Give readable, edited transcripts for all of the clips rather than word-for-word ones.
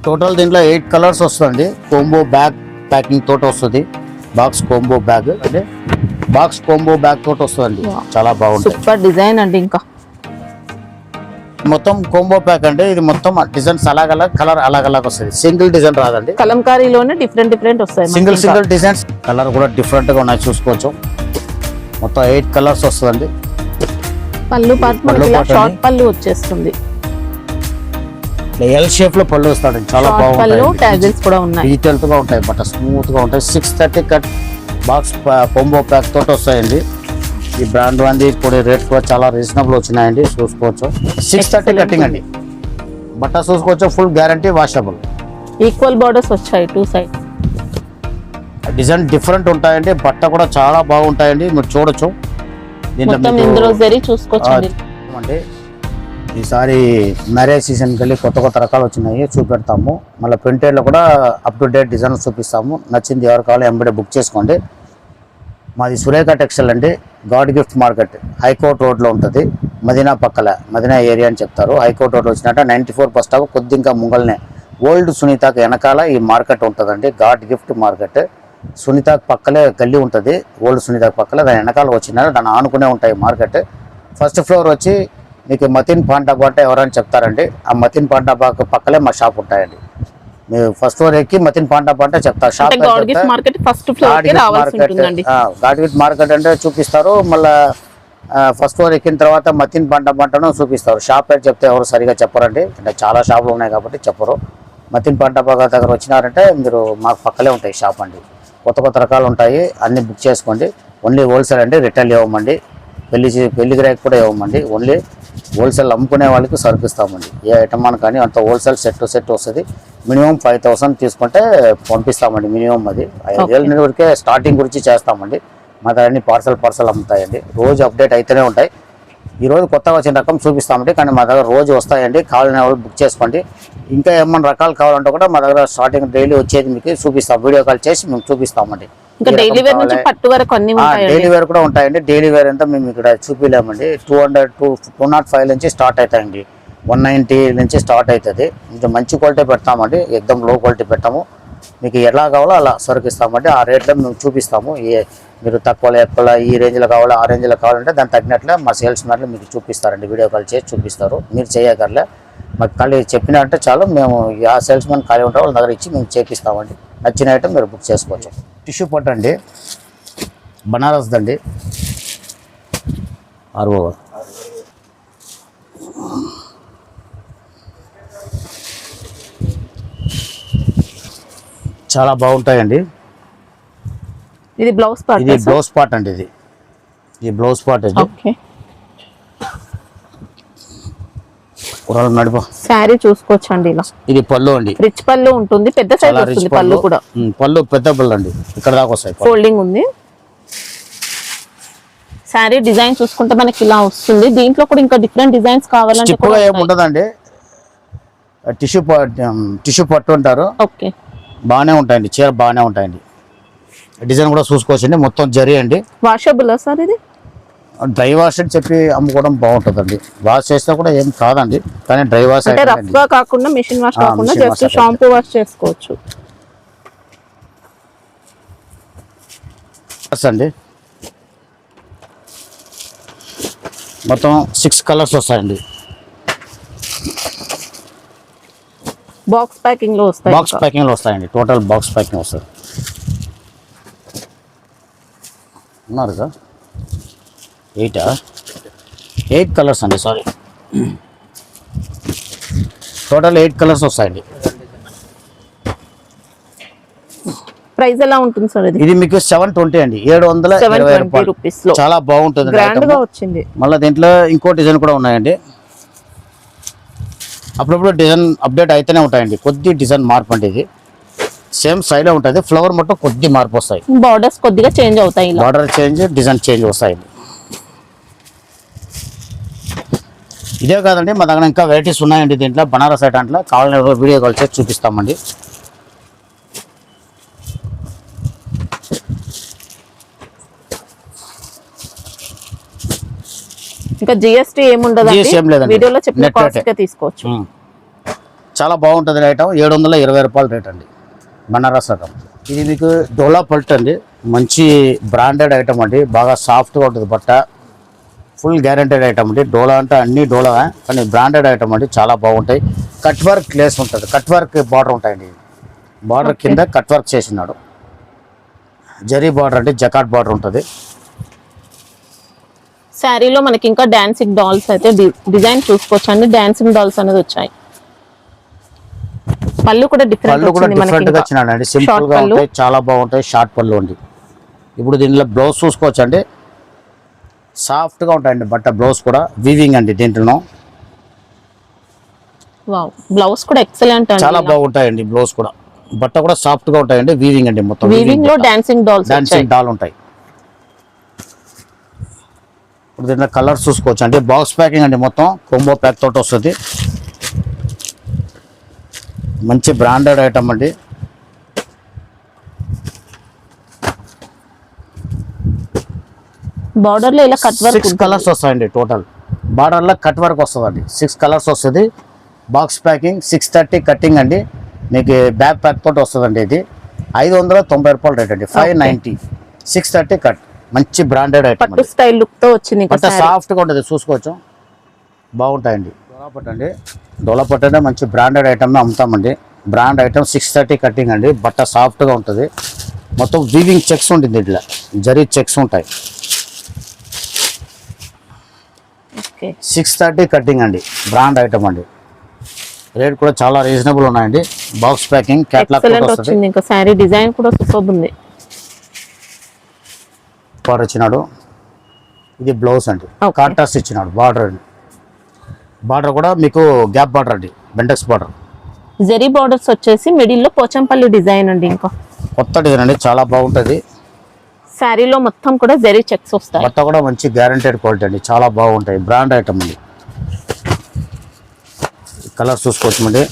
Total దీంట్లో 8 colours వస్తుంది. Combo bag packing తోటి వస్తుంది. బాక్స్ కోంబో బ్యాగ్ అంటే బాక్స్ కోంబో బ్యాగ్ తోటి వస్తుంది. చాలా బాగుంటుంది. సూపర్ డిజైన్ అండి. ఇంకా మొత్తం కోంబో ప్యాక్ అంటే ఇది మొత్తం డిజైన్స్ అలాగ కలర్ అలాగ వస్తుంది. సింగిల్ డిజైన్ రాదండి. కలంకారీలోనే డిఫరెంట్ వస్తాయి. సింగిల్ డిజైన్స్ కలర్ కూడా డిఫరెంట్ గా ఉన్నాయి, చూసుకోవచ్చు. మొత్తం 8 కలర్స్ వస్తుందండి. పళ్ళు పాటు షార్ట్ పళ్ళు వచ్చేస్తుంది. ఎల్ షేప్ లో పళ్ళు వస్తాడు. చాలా బాగుంటాయి. డిజిటల్ గా ఉంటాయి, బట్ స్మూత్ గా ఉంటాయి. 630 కట్ బాక్స్ కోంబో ప్యాక్ తోటి వస్తాయండి. ఈ బ్రాండ్ అండి. ఇప్పుడు రేట్ కూడా చాలా రీజనబుల్ వచ్చినాయండి, చూసుకోవచ్చు. 630 కటింగ్ అండి. బట్ట చూసుకోవచ్చు. Full guarantee washable. Equal borders వచ్చాయి 2 సైడ్. డిజైన్ డిఫరెంట్ ఉంటాయండి. బట్ట కూడా చాలా బాగుంటాయండి, మీరు చూడొచ్చు. అంటే ఈసారి మ్యారేజ్ సీజన్కి వెళ్ళి కొత్త రకాలు వచ్చినాయి, చూపెడతాము. మళ్ళీ ప్రింటెడ్లో కూడా అప్ టు డేట్ డిజైన్ చూపిస్తాము. నచ్చింది ఎవరు కావాలో ఎంబడే బుక్ చేసుకోండి. మాది సురేఖ టెక్స్టైల్ అండి. గాడ్ గిఫ్ట్ మార్కెట్ హైకోర్ట్ రోడ్లో ఉంటుంది. మదీనా పక్కల, మదీనా ఏరియా అని చెప్తారు. హైకోర్ట్ రోడ్ వచ్చినట్ట 94 బస్ స్టాప్ కొద్ది ఇంకా ముంగల్నే ఓల్డ్ సునీతాకి వెనకాల ఈ మార్కెట్ ఉంటుందండి. గాడ్ గిఫ్ట్ మార్కెట్ సునీతాకి పక్కలే గల్లీ ఉంటుంది. ఓల్డ్ సునీతాకి పక్కలే దాని వెనకాల వచ్చిన దాన్ని ఆనుకునే ఉంటాయి మార్కెట్. ఫస్ట్ ఫ్లోర్ వచ్చి మీకు మతిన్ పాండా ఎవరైనా చెప్తారండి. ఆ మతిన్ పాండా పక్కలే మా షాప్ ఉంటాయండి. మీరు ఫస్ట్ ఫ్లోర్ ఎక్కి మతిన్ పాండా చెప్తారు. షాప్ గాడ్ గిఫ్ట్ మార్కెట్ అంటే చూపిస్తారు. మళ్ళీ ఫస్ట్ ఫ్లోర్ ఎక్కిన తర్వాత మతిన్ పాండా చూపిస్తారు. షాప్ పేరు చెప్తే ఎవరు సరిగా చెప్పరండి, అంటే చాలా షాపులు ఉన్నాయి కాబట్టి చెప్పరు. మతిన్ పాండా దగ్గర వచ్చినారంటే మీరు మాకు పక్కలే ఉంటాయి షాప్ అండి. కొత్త రకాలు ఉంటాయి, అన్ని బుక్ చేసుకోండి. ఓన్లీ హోల్సేల్ అండి, రిటైల్ ఇవ్వమండి. పెళ్లి గిరాకి కూడా ఇవ్వమండి. ఓన్లీ హోల్సేల్ అమ్ముకునే వాళ్ళకి సరుకు ఇస్తామండి. ఏ ఐటమ్ అని కానీ అంత హోల్సేల్ సెట్ వస్తుంది. మినిమం 5000 తీసుకుంటే పంపిస్తామండి. మినిమం అది 5000 వరకే స్టార్టింగ్ గురించి చేస్తామండి. మా దగ్గర అన్ని పార్సల్ అమ్ముతాయండి. రోజు అప్డేట్ అయితేనే ఉంటాయి. ఈరోజు కొత్తగా వచ్చిన రకం చూపిస్తామండి, కానీ మా దగ్గర రోజు వస్తాయండి. కావాలనే వాళ్ళు బుక్ చేసుకోండి. ఇంకా ఏమన్నా రకాలు కావాలంటే కూడా మా దగ్గర స్టార్టింగ్ డైలీ వచ్చేది మీకు చూపిస్తాం. వీడియో కాల్ చేసి మేము చూపిస్తామండి. డైలీ వేర్ కూడా ఉంటాయండి. డైలీ వేర్ అంతా మేము ఇక్కడ చూపించలేమండి. 205 నుంచి స్టార్ట్ అవుతాయండి. 190 నుంచి స్టార్ట్ అవుతుంది. కొంచెం మంచి క్వాలిటీ పెడతామండి, ఎక్దమ్ లో క్వాలిటీ పెట్టాము. మీకు ఎలా కావాలో అలా సరుకు ఇస్తామండి. ఆ రేట్లో మేము చూపిస్తాము. మీరు తక్కువలో ఎక్కువ ఈ రేంజ్లో కావాలో ఆ రేంజ్లో కావాలంటే దాన్ని తగ్గినట్లే మా సేల్స్ మ్యాన్లు మీకు చూపిస్తారండి. వీడియో కాల్ చేసి చూపిస్తారు. మీరు చేయగలలే మాకు ఖాళీ చెప్పినట్టే చాలు. మేము ఆ సేల్స్ మ్యాన్ ఖాళీ ఉంటారో వాళ్ళ దగ్గర ఇచ్చి మేము చేపిస్తామండి. నచ్చిన ఐటమ్ మీరు బుక్ చేసుకోవచ్చు. టిష్యూ పట్టు అండి, బనారస్ దండి. చాలా బాగుంటాయండి. ఇది బ్లౌజ్ పార్ట్ అండి. ఇది బ్లౌజ్ పార్ట్ అండి. నడిపో శారీ చూసుకోవచ్చండి. ఇలా ఇది పళ్ళు అండి. రిచ్ పళ్ళు ఉంటుంది, పెద్ద సైజ్ వస్తుంది. పళ్ళు కూడా పళ్ళు పెద్ద పళ్ళు అండి. ఇక్కడ దాకా వస్తాయి. ఫోల్డింగ్ ఉంది. శారీ డిజైన్ చూసుకుంటే మనకి ఇలా వస్తుంది. దీంట్లో కూడా ఇంకా డిఫరెంట్ డిజైన్స్ కావాలంటే ఏముంటదండి. టిష్యూ పట్టు అంటారు. ఓకే, బాగానే ఉంటాయండి. చీర బాగానే ఉంటాయండి. డిజైన్ కూడా చూసుకోవచ్చండి. మొత్తం జరీ అండి. వాషబుల్ సార్ ఇది? డ్రై వాష్ అని చెప్పి అమ్ముకోవడం బాగుంటుందండి. వాష్ చేస్తే కూడా ఏం కాదండి, కానీ డ్రై వాష్ అంటే రఫ్ గా కాకుండా మెషిన్ వాష్ కాకుండా జస్ట్ షాంపూ వాష్ చేసుకోవచ్చు అండి. మొత్తం 6 కలర్స్ వస్తాయండి. బాక్స్ ప్యాకింగ్ లో వస్తాయండి. టోటల్ బాక్స్ ప్యాకింగ్ వస్తుంది. ఉన్నారు సార్ 8 కలర్స్ అండి. సారీ, టోటల్ 8 కలర్స్ వస్తాయండి. ప్రైస్ ఎలా ఉంటుంది సార్? ఇది మీకు 720 అండి. 720 రూపీస్. చాలా బాగుంటుంది. గ్రాండ్ గా వచ్చింది. మళ్ళీ దీంట్లో ఇంకో డిజైన్ కూడా ఉన్నాయండి. అప్పుడప్పుడు డిజైన్ అప్డేట్ అయితేనే ఉంటాయండి. కొద్ది డిజైన్ మార్పు అండి. ఇది సేమ్ స్టైల్ ఉంటుంది. ఫ్లవర్ మొత్తం కొద్ది మార్పు వస్తాయి. బార్డర్స్ కొద్దిగా చేంజ్ అవుతాయి. బార్డర్ చేంజ్, డిజైన్ చేంజ్ వస్తాయండి. ఇదే కాదండి, మా దగ్గర ఇంకా వెరైటీస్ ఉన్నాయండి. దీంట్లో బనారస్ ఐటమ్లో కావాలని వీడియో కాల్ చేసి చూపిస్తామండి. ఇంకా జిఎస్టీ ఏముండదు, వీడియోలో చెప్పిన కాస్ట్ గా తీసుకోవచ్చు. చాలా బాగుంటుంది ఐటమ్. 720 రూపాయలు రేట్ అండి, బనారస్ రకం. ఇది మీకు డోలా పల్ట్ అండి, మంచి బ్రాండెడ్ ఐటమ్ అండి, బాగా సాఫ్ట్గా ఉంటుంది బట్ట, ఫుల్ గ్యారంటెడ్ ఐటమ్ అండి. డోలా అంటే అన్ని డోలా, కానీ బ్రాండెడ్ ఐటమ్ అండి, చాలా బాగుంటాయి. కట్ వర్క్ లేస్ ఉంటుంది, కట్ వర్క్ బార్డర్ ఉంటాయండి. బార్డర్ కింద కట్ వర్క్ చేసినాడు, జరీ బార్డర్ అంటే జకాట్ బార్డర్ ఉంటుంది. శారీలో మనకి ఇంకా డాన్సింగ్ డాల్స్ అయితే డిజైన్ చూసుకోవచ్చు అండి. డాన్సింగ్ డాల్స్ అనేది వచ్చాయి. పళ్ళు కూడా పళ్ళు కూడా డిఫరెంట్ గా డిఫరెంట్ వచ్చినాడండి, సింపుల్ గా ఉంటాయి, చాలా బాగుంటాయి. షార్ట్ పళ్ళు అండి. ఇప్పుడు దీనిలో బ్లౌజ్ చూసుకోవచ్చు అండి, సాఫ్ట్ గా ఉంటాయండి బట్ట. బ్లౌజ్ కూడా వీవింగ్ అండి, దీంట్లో బ్లౌజ్ కూడా ఎక్సలెంట్ అండి, చాలా బాగుంటాయండి. బ్లౌజ్ కూడా బట్ట కూడా సాఫ్ట్ గా ఉంటాయండి, వీవింగ్ అండి, మొత్తం వీవింగ్ లో డాన్సింగ్ డాల్ ఉంటాయి. ఇప్పుడు దీంట్లో కలర్స్ చూసుకోవచ్చు అండి, బాక్స్ ప్యాకింగ్ అండి, మొత్తం కొంబో ప్యాక్ తోటి వస్తుంది. మంచి బ్రాండెడ్ ఐటమ్ అండి. బార్డర్ లో ఇలా కట్ వర్క్ 6 కలర్స్ వస్తాయండి టోటల్. బార్డర్ లో కట్ వర్క్ వస్తుందండి, 6 కలర్స్ వస్తుంది. బాక్స్ ప్యాకింగ్ 630 కటింగ్ అండి, మీకు బ్యాక్ ప్యాక్ తోటి వస్తుందండి. ఇది 590 రూపాయలు రేట్ అండి, 590, 630 కట్. మంచి బ్రాండెడ్ ఐటమ్, పట్టు స్టైల్ లుక్ తో వచ్చింది. బట్ట సాఫ్ట్ గా ఉంటుంది, చూసుకోవచ్చు, బాగుంటాయండి. డోలాపట్ అండి, డోలాపట్ అంటే మంచి బ్రాండెడ్ ఐటమ్ అమ్ముతామండి. బ్రాండ్ ఐటమ్ 630 కటింగ్ అండి, బట్ట సాఫ్ట్ గా ఉంటుంది. మొత్తం వీవింగ్ చెక్స్ ఉంటుంది, ఇట్లా జరీ చెక్స్ ఉంటాయి. 630 కటింగ్ అండి, బ్రాండ్ ఐటమ్ అండి. రేట్ కూడా చాలా రీజనబుల్ ఉన్నాయండి. బాక్స్ ప్యాకింగ్ క్యాట్లాగ్ వచ్చింది. ఇంకా శారీ డిజైన్ కూడా సూపర్ ఉంది. బార్డర్ ఇచ్చినాడు, ఇది బ్లౌజ్ అండి, కాంట్రాస్ట్ ఇచ్చినాడు. బార్డర్ అండి, బార్డర్ కూడా మీకు గ్యాప్ బార్డర్ అండి, బెండెక్స్ బార్డర్. జరీ బార్డర్స్ వచ్చేసి మిడిల్ లో పోచంపల్లి డిజైన్ అండి, ఇంకా కొత్త డిజైన్ అండి, చాలా బాగుంటుంది. శారీలో మొత్తం కూడా జరీ చెక్స్ వస్తాయి. బట్ట కూడా మంచి గ్యారంటెడ్ క్వాలిటీ అండి, చాలా బాగుంటాయి. బ్రాండ్ ఐటమ్ అండి. కలర్ చూసుకోవచ్చు అండి,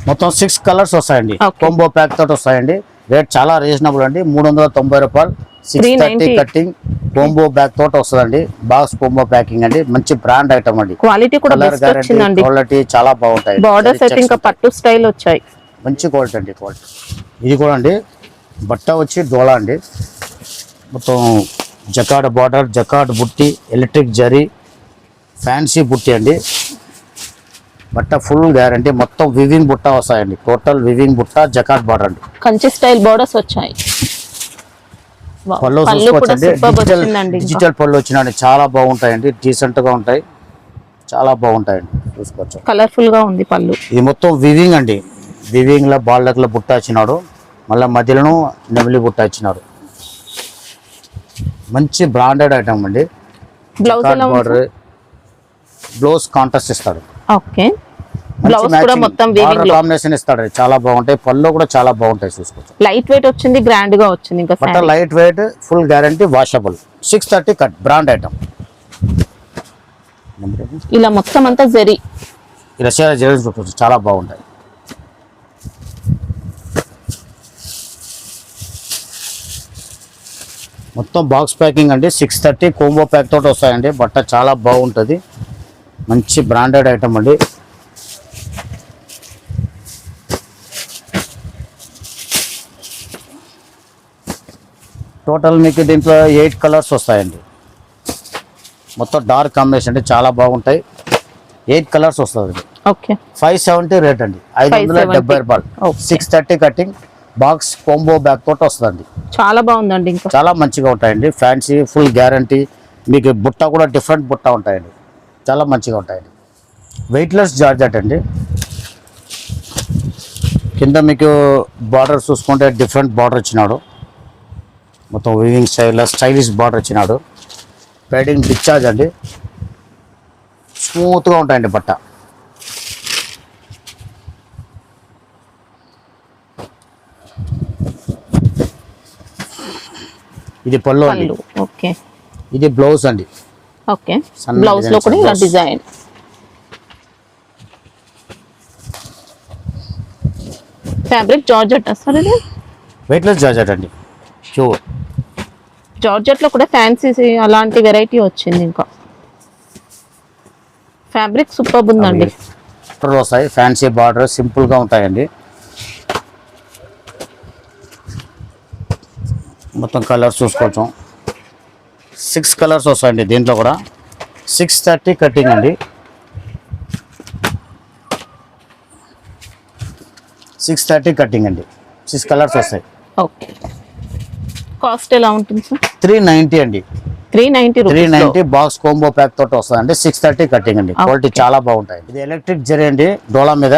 మొత్తం 6 కలర్స్ వస్తాయండి, కాంబో ప్యాక్ తోటి వస్తాయండి. రేట్ చాలా రీజనబుల్ అండి, 390 రూపాయలు. 630 కటింగ్ కాంబో బ్యాక్ తోటి వస్తుందండి, బాక్స్ కాంబో ప్యాకింగ్ అండి. మంచి బ్రాండ్ ఐటమ్ అండి, క్వాలిటీ కూడా బెస్ట్ వచ్చిందండి. క్వాలిటీ చాలా బాగుంటాయి. బార్డర్స్ అయితే ఇంకా పట్టు స్టైల్ వచ్చాయి, మంచి క్వాలిటీ అండి. క్వాలిటీ ఇది కూడా అండి, బట్ట వచ్చి డోలా అండి, మొత్తం జకాడ్ బార్డర్, జకాడ్ బుట్టి, ఎలక్ట్రిక్ జరీ, ఫ్యాన్సీ బుట్టి అండి. బట్ట ఫుల్ గ్యారంటీ, మొత్తం వివింగ్ బుట్ట వస్తాయండి. టోటల్ వివింగ్ బుట్ట, జకాట్ బార్డర్ అండి. కంచి స్టైల్ బార్డర్స్ వచ్చాయి. పళ్ళు చూసుకోవచ్చండి, డిజిటల్ పళ్ళు వచ్చినాయండి, చాలా బాగుంటాయండి, డీసెంట్ గా ఉంటాయి, చాలా బాగుంటాయండి. చూసుకోవచ్చు, కలర్ఫుల్ గా ఉంది పళ్ళు. ఇది మొత్తం వివింగ్ అండి, వివింగ్ లో బాళ్ళకుల బుట్ట వచ్చినాడు, మళ్ళీ మధ్యలో నెమిలి బుట్ట వచ్చినాడు. మంచి బ్రాండెడ్ ఐటమ్ అండి. బార్డర్, బ్లౌజ్ కాంట్రాస్ట్ ఇస్తాడు. ఓకే, బ్లౌజ్ కూడా మొత్తం వీవింగ్ లో కాంబినేషన్ ఇస్తాడు, చాలా బాగుంటాయి. పళ్ళు కూడా చాలా బాగుంటాయి, చూసుకోవచ్చు. లైట్ వెయిట్ వచ్చింది, గ్రాండ్ గా వచ్చింది. ఇంకా బట్ట light weight, full guarantee, washable. 630 cut, brand item. ఇలా మొత్తం అంతా జరీ, ఇలా జరీ చూసుకోవచ్చు, చాలా బాగుంటాయి. మొత్తం బాక్స్ ప్యాకింగ్ అండి, 630 కోంబో ప్యాక్ తోటి వస్తాయండి. బట్ట చాలా బాగుంటుంది, మంచి బ్రాండెడ్ ఐటమ్ అండి. టోటల్ మీకు దీంట్లో 8 కలర్స్ వస్తాయండి, మొత్తం డార్క్ కాంబినేషన్ అండి, చాలా బాగుంటాయి. 8 కలర్స్ వస్తుంది. ఓకే, 570 రేట్ అండి, 570 రూపాయలు. 630 కటింగ్, బాక్స్ కాంబో బ్యాగ్ తోటి వస్తుందండి. చాలా బాగుందండి, ఇంకా చాలా మంచిగా ఉంటాయండి. Fancy, full guarantee. మీకు బుట్ట కూడా డిఫరెంట్ బుట్ట ఉంటాయండి, చాలా మంచిగా ఉంటాయండి. వెయిట్లెస్ జార్జెట్ అండి. కింద మీకు బార్డర్ చూసుకుంటే డిఫరెంట్ బార్డర్ ఇచ్చినాడు, మొత్తం వీవింగ్ స్టైల్, స్టైలిష్ బార్డర్ ఇచ్చినాడు. ప్యాడింగ్ డిశ్చార్జ్ అండి, స్మూత్గా ఉంటాయండి బట్ట. ఇది పళ్ళు అండి. పళ్ళు. ఓకే ఇది బ్లౌజ్ అండి. ఓకే సన్న బ్లౌజ్ లో designs కూడా ఇలా blouse. Design. Fabric georgette sir ఇది? వెయిట్లెస్ జార్జెట్ అండి, ప్యూర్. జార్జెట్ లో కూడా ఫ్యాన్సీ అలాంటి వెరైటీ వచ్చింది. ఇంకా ఫ్యాబ్రిక్ సూపర్ ఉందండి. వస్తాయి, ఫ్యాన్సీ బార్డర్, సింపుల్ గా ఉంటాయండి. మొత్తం కలర్స్ చూసుకోవచ్చు. 6 కలర్స్ వస్తాయండి దీంట్లో కూడా. 630 కటింగ్ అండి. 630 కటింగ్ అండి. 6 కలర్స్ వస్తాయి. ఓకే కాస్ట్ ఎలా ఉంటుంది సార్? 390 అండి. 390 రూపీస్. 390 బాక్స్ కోంబో ప్యాక్ తోటి వస్తుందండి. 630 కటింగ్ అండి. క్వాలిటీ చాలా బాగుంటాయి. ఇది ఎలక్ట్రిక్ జరీ అండి, డోలా మీద.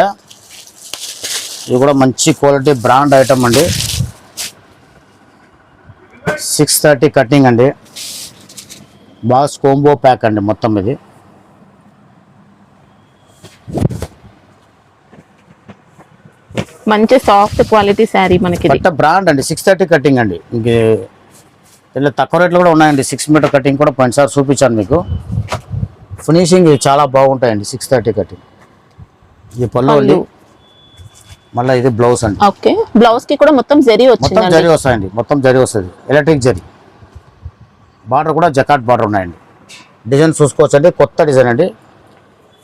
ఇది కూడా మంచి క్వాలిటీ బ్రాండ్ ఐటమ్ అండి. 630 కటింగ్ అండి. బాక్స్ కోంబో ప్యాక్ అండి మొత్తం ఇది. మంచి సాఫ్ట్ క్వాలిటీ శారీ మనకి. బట్ట బ్రాండ్ అండి. 630 కటింగ్ అండి. ఇంకే ఇలా తక్కువ రేట్లో కూడా ఉన్నాయండి. 6 మీటర్ కటింగ్ కూడా పోయినసారి చూపించాను మీకు. ఫినిషింగ్ చాలా బాగుంటాయండి. 630 కటింగ్. ఇది పళ్ళు అండి. మళ్ళీ ఇది బ్లౌజ్ అండి. ఓకే బ్లౌజ్ కి కూడా మొత్తం జరీ మొత్తం వచ్చింది. జరీ వస్తాయండి. మొత్తం జరీ వస్తుంది, ఎలక్ట్రిక్ జరీ. బార్డర్ కూడా జకాట్ బార్డర్ ఉన్నాయండి. డిజైన్ చూసుకోవచ్చు అండి, కొత్త డిజైన్ అండి.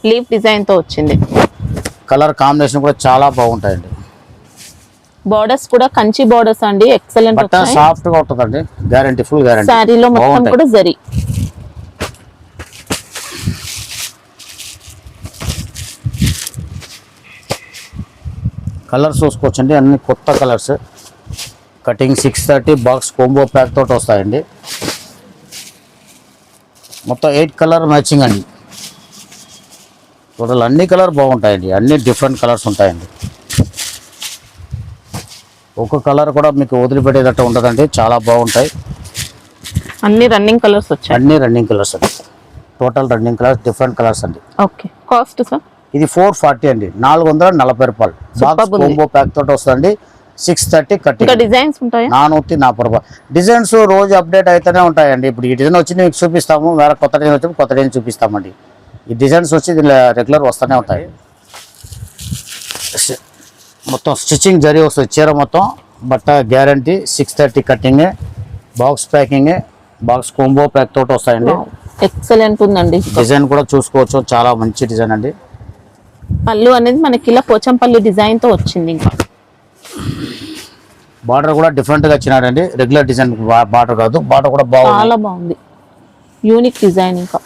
లీఫ్ డిజైన్ తో వచ్చింది. కలర్ కాంబినేషన్ కూడా చాలా బాగుంటాయండి. బోర్డర్స్ కూడా కంచి బోర్డర్స్ అండి, ఎక్సలెంట్ బట్ట వచ్చాయి. సాఫ్ట్ గా ఉంటుందండి, గ్యారంటీ, ఫుల్ గ్యారంటీ. శారీలో మొత్తం కూడా జరీ. కలర్స్ చూసుకోవచ్చండి, అన్ని కొత్త colours. Cutting 630 box combo pack తోటి వస్తాయండి. మొత్తం 8 కలర్ మ్యాచింగ్ అండి. టోటల్ అన్ని కలర్ బాగుంటాయండి, అన్ని డిఫరెంట్ కలర్స్ ఉంటాయండి. ఒక కలర్ కూడా మీకు వదిలిపెట్టేటట్టు ఉంటుందండి, చాలా బాగుంటాయి. అన్ని రన్నింగ్ కలర్స్ వచ్చాయి. అన్ని రన్నింగ్ కలర్స్ అండి. Total running colours, different colours అండి. Okay cost sir? ఇది 440 అండి, 440 రూపాయలు. బాక్స్ కోంబో ప్యాక్ తోటి వస్తుంది. 630 కటింగ్. డిజైన్స్ ఉంటాయా? 440 రూపాయలు. డిజైన్స్ రోజు అప్డేట్ అయితేనే ఉంటాయండి. ఇప్పుడు ఈ డిజైన్ వచ్చి మీకు చూపిస్తాము, వేరే కొత్త డిజైన్ వచ్చి కొత్త డిజైన్ చూపిస్తామండి. ఈ డిజైన్స్ వచ్చి రెగ్యులర్ వస్తూనే ఉంటాయి. మొత్తం స్టిచ్చింగ్ జరీ వస్తుంది చీర మొత్తం. బట్ట guarantee. 630 cutting, box packing, box combo pack తోటి వస్తాయండి. ఎక్సలెంట్ ఉందండి. డిజైన్ కూడా చూసుకోవచ్చు, చాలా మంచి డిజైన్ అండి. పళ్ళు అనేది మనకి ఇలా పోచంపల్లి డిజైన్ తో వచ్చింది. ఇంకా బార్డర్ కూడా డిఫరెంట్ గా ఇచ్చినాడండి, రెగ్యులర్ డిజైన్ బార్డర్ కాదు. బార్డర్ కూడా బాగుంది, చాలా బాగుంది, యూనిక్ డిజైన్. ఇంకా